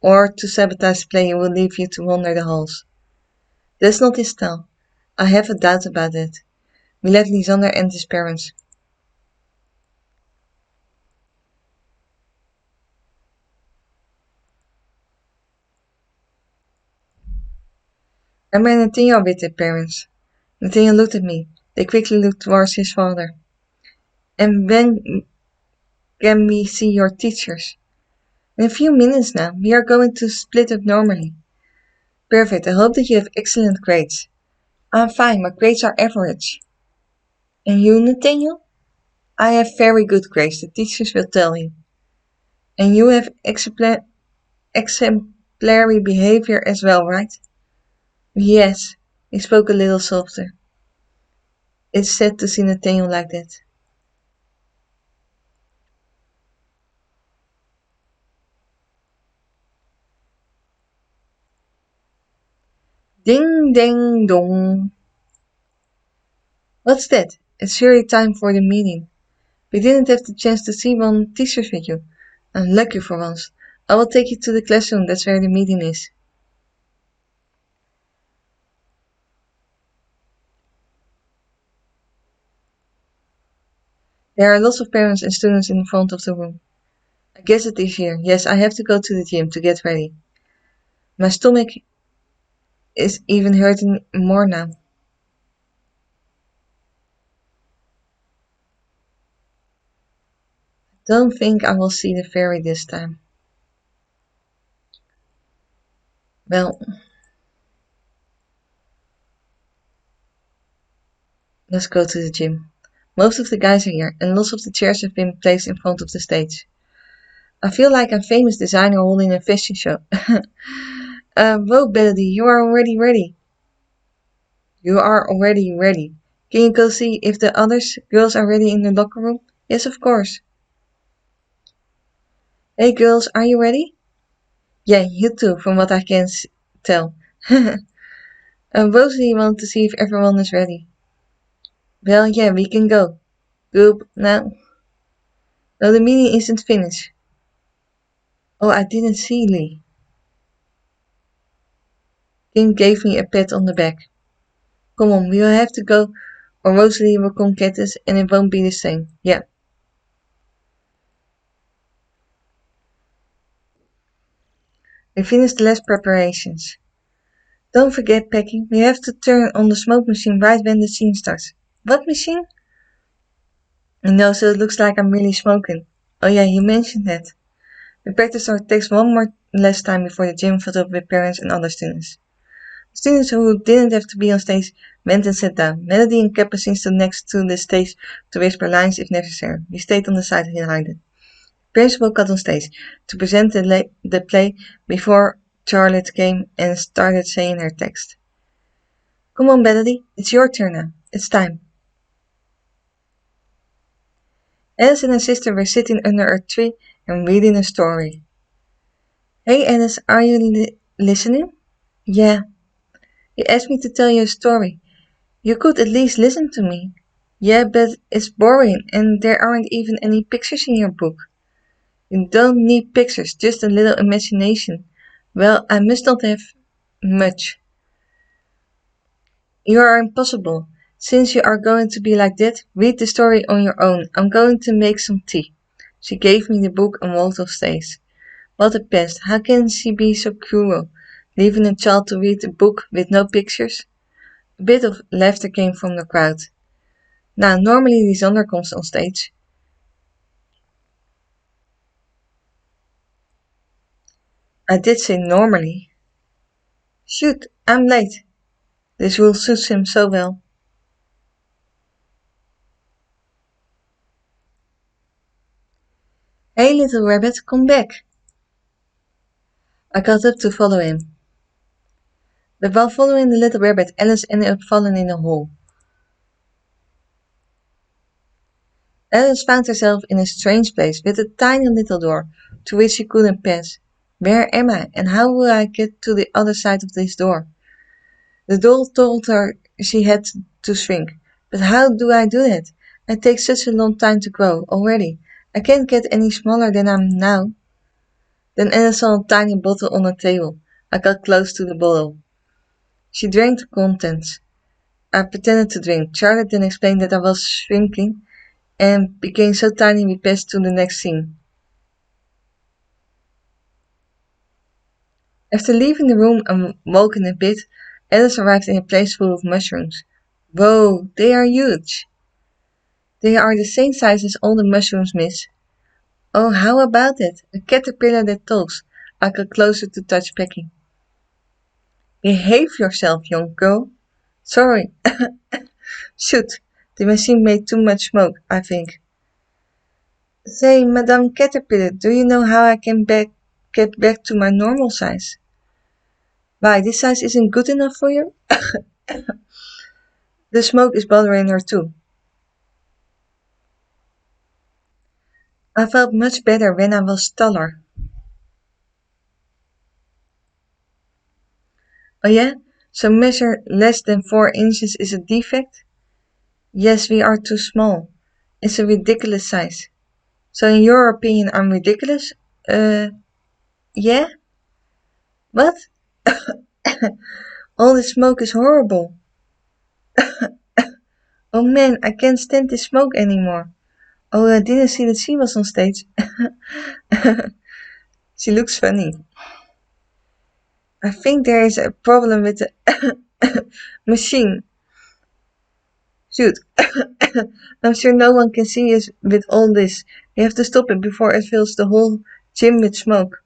Or to sabotage the play, he will leave you to wander the halls. That's not his style. I have a doubt about it. We let Lysander and his parents. I met Nathaniel with their parents. Nathaniel looked at me. They quickly looked towards his father. And when can we see your teachers? In a few minutes now. We are going to split up normally. Perfect. I hope that you have excellent grades. I'm fine. My grades are average. And you, Nathaniel? I have very good grades. The teachers will tell you. And you have exemplary behavior as well, right? Yes. He spoke a little softer. It's sad to see Nathaniel like that. Ding ding dong. What's that? It's surely time for the meeting. We didn't have the chance to see one teachers with you. I'm lucky for once. I will take you to the classroom, that's where the meeting is. There are lots of parents and students in front of the room. I guess it is here. Yes, I have to go to the gym to get ready. My stomach is even hurting more now. Don't think I will see the fairy this time. Well, let's go to the gym. Most of the guys are here, and lots of the chairs have been placed in front of the stage. I feel like I'm famous designer holding a fashion show. Whoa, Melody, you are already ready. You are already ready. Can you go see if the others girls are ready in the locker room? Yes, of course. Hey girls, are you ready? Yeah, you too, from what I can tell. Rosalie wanted to see if everyone is ready. Well, yeah, we can go. Goop, now. No, the meeting isn't finished. Oh, I didn't see Lee. Kim gave me a pat on the back. Come on, we'll have to go, or Rosalie will come get us, and it won't be the same. Yeah. We finished the last preparations. Don't forget, Peggy, we have to turn on the smoke machine right when the scene starts. What machine? No, so it looks like I'm really smoking. Oh yeah, you mentioned that. We practiced our takes one more last time before the gym filled up with parents and other students. Students who didn't have to be on stage went and sat down. Melody and Capucine stood next to the stage to whisper lines if necessary. We stayed on the side behind it. Principal got on stage to present the play before Charlotte came and started saying her text. Come on, Melody, it's your turn now. It's time. Alice and her sister were sitting under a tree and reading a story. Hey, Alice, are you listening? Yeah. You asked me to tell you a story. You could at least listen to me. Yeah, but it's boring and there aren't even any pictures in your book. You don't need pictures, just a little imagination. Well, I must not have much. You are impossible. Since you are going to be like that, read the story on your own. I'm going to make some tea. She gave me the book and walked off stage. What a pest. How can she be so cruel? Leaving a child to read a book with no pictures? A bit of laughter came from the crowd. Now, normally Lysander comes on stage. I did say normally. Shoot, I'm late. This will suit him so well. Hey, little rabbit, come back. I got up to follow him. But while following the little rabbit, Alice ended up falling in a hole. Alice found herself in a strange place with a tiny little door to which she couldn't pass. Where am I, and how will I get to the other side of this door? The doll told her she had to shrink. But how do I do that? It takes such a long time to grow already. I can't get any smaller than I'm now. Then Alice saw a tiny bottle on a table. I got close to the bottle. She drank the contents. I pretended to drink. Charlotte then explained that I was shrinking and became so tiny we passed to the next scene. After leaving the room and walking a bit, Alice arrived in a place full of mushrooms. Whoa, they are huge! They are the same size as all the mushrooms, miss. Oh, how about it? A caterpillar that talks. I got closer to touch Becky. Behave yourself, young girl. Sorry. Shoot, the machine made too much smoke, I think. Say, Madame Caterpillar, do you know how I can get back to my normal size? Why, this size isn't good enough for you? The smoke is bothering her too. I felt much better when I was taller. Oh yeah? So measure less than 4 inches is a defect? Yes, we are too small. It's a ridiculous size. So in your opinion, I'm ridiculous? Yeah? What? All this smoke is horrible. Oh man, I can't stand this smoke anymore. Oh, I didn't see that she was on stage. She looks funny. I think there is a problem with the machine. Shoot. I'm sure no one can see us with all this. We have to stop it before it fills the whole gym with smoke.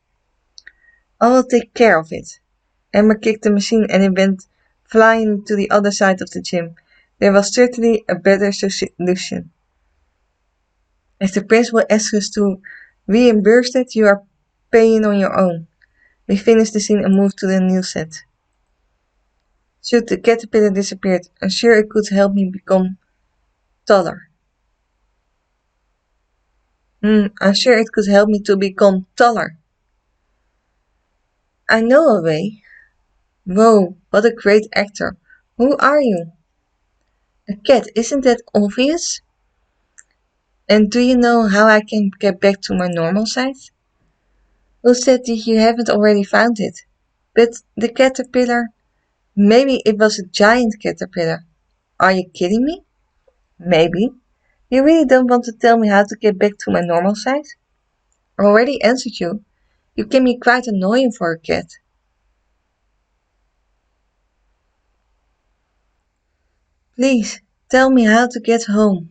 I will take care of it. Emma kicked the machine and it went flying to the other side of the gym. There was certainly a better solution. If the principal asks us to reimburse it, you are paying on your own. We finish the scene and move to the new set. Shoot, the caterpillar disappeared. I'm sure it could help me become taller. I'm sure it could help me to become taller. I know a way. Whoa, what a great actor. Who are you? A cat, isn't that obvious? And do you know how I can get back to my normal size? Who said that you haven't already found it? But the caterpillar? Maybe it was a giant caterpillar. Are you kidding me? Maybe. You really don't want to tell me how to get back to my normal size? I already answered you. You can be quite annoying for a cat. Please, tell me how to get home.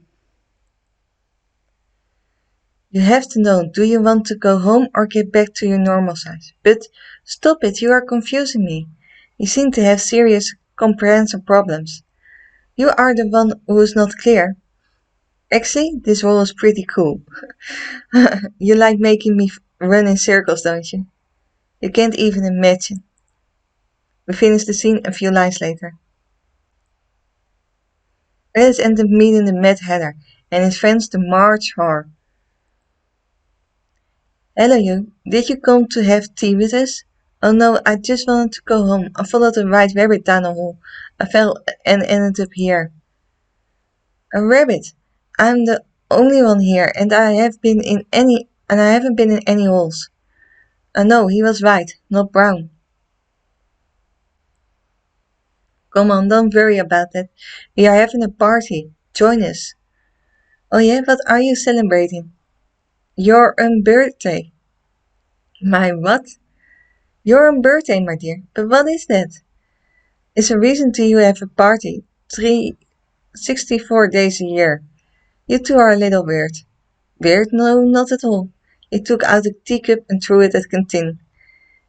You have to know, do you want to go home or get back to your normal size? But stop it, you are confusing me. You seem to have serious comprehension problems. You are the one who is not clear. Actually, this role is pretty cool. You like making me run in circles, don't you? You can't even imagine. We finish the scene a few lines later. Alice ends up meeting the Mad Hatter and his friends the March Hare. Hello you, did you come to have tea with us? Oh no, I just wanted to go home. I followed the white rabbit down a hole. I fell and ended up here. A rabbit? I'm the only one here and I haven't been in any holes. No, he was white, not brown. Come on, don't worry about that. We are having a party. Join us. Oh yeah, what are you celebrating? Your birthday. My what? Your birthday, my dear. But what is that? It's a reason to you have a party. 364 days a year. You two are a little weird. Weird? No, not at all. He took out a teacup and threw it at Canteen.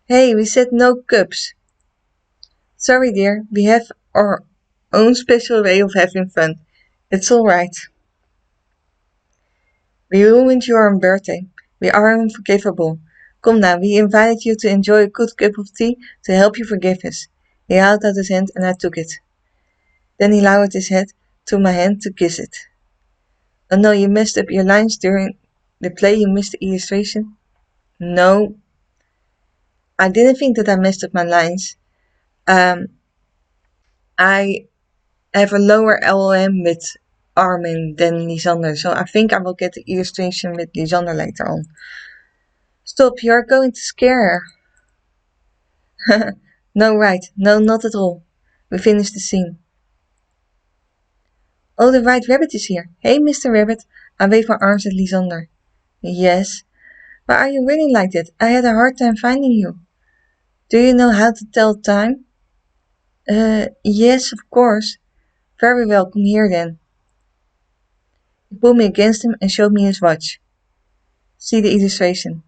Hey, we said no cups. Sorry, dear. We have our own special way of having fun. It's all right. We ruined your birthday. We are unforgivable. Come now, we invited you to enjoy a good cup of tea to help you forgive us. He held out his hand and I took it. Then he lowered his head to my hand to kiss it. Oh no, you messed up your lines during the play, you missed the illustration? No, I didn't think that I messed up my lines. I have a lower LLM with Armin than Lysander, so I think I will get the illustration with Lysander later on. Stop, you are going to scare her. No, right. No, not at all. We finished the scene. Oh, the White Rabbit is here. Hey, Mr. Rabbit. I wave my arms at Lysander. Yes. Why are you really like that? I had a hard time finding you. Do you know how to tell time? Yes, of course. Very well, come here then. He pulled me against him and showed me his watch. See the illustration.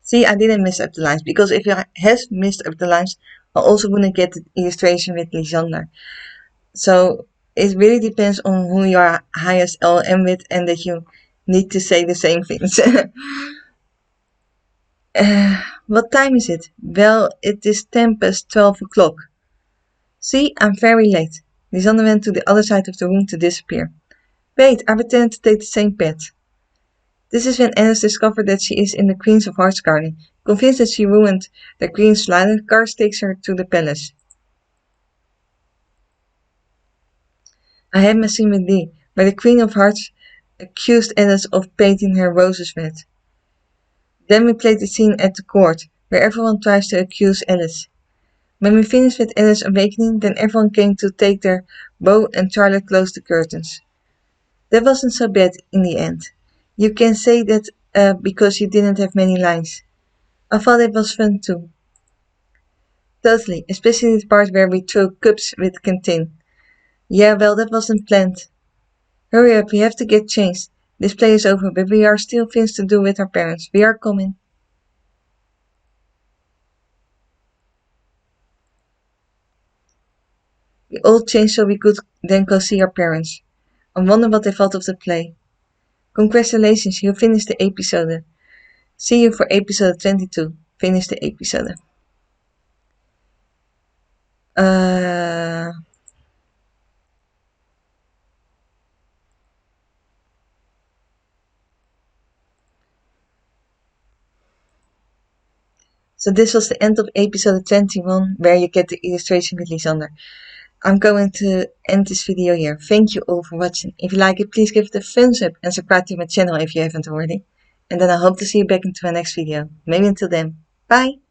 See, I didn't mess up the lines, because if I had messed up the lines, I also wouldn't get the illustration with Lysander. So it really depends on who you are highest LM with and that you need to say the same things. What time is it? Well, it is 10 past 12 o'clock. See, I'm very late. Lysander went to the other side of the room to disappear. Wait, I pretended to take the same pet. This is when Alice discovers that she is in the Queen of Hearts garden. Convinced that she ruined the Queen's lion, Cars takes her to the palace. I had my scene with Lee, where the Queen of Hearts accused Alice of painting her roses red. Then we played the scene at the court, where everyone tries to accuse Alice. When we finished with Alice awakening, then everyone came to take their bow and Charlotte closed the curtains. That wasn't so bad in the end. You can say that because you didn't have many lines. I thought it was fun too. Totally, especially the part where we throw cups with Canteen. Yeah, well, that wasn't planned. Hurry up, we have to get changed. This play is over, but we are still things to do with our parents. We are coming. We all changed so we could then go see our parents. I wonder what they thought of the play. Congratulations, you finished the episode. See you for episode 22. Finish the episode. So this was the end of episode 21, where you get the illustration with Lysander. I'm going to end this video here. Thank you all for watching. If you like it, please give it a thumbs up and subscribe to my channel if you haven't already. And then I hope to see you back into my next video. Maybe until then. Bye!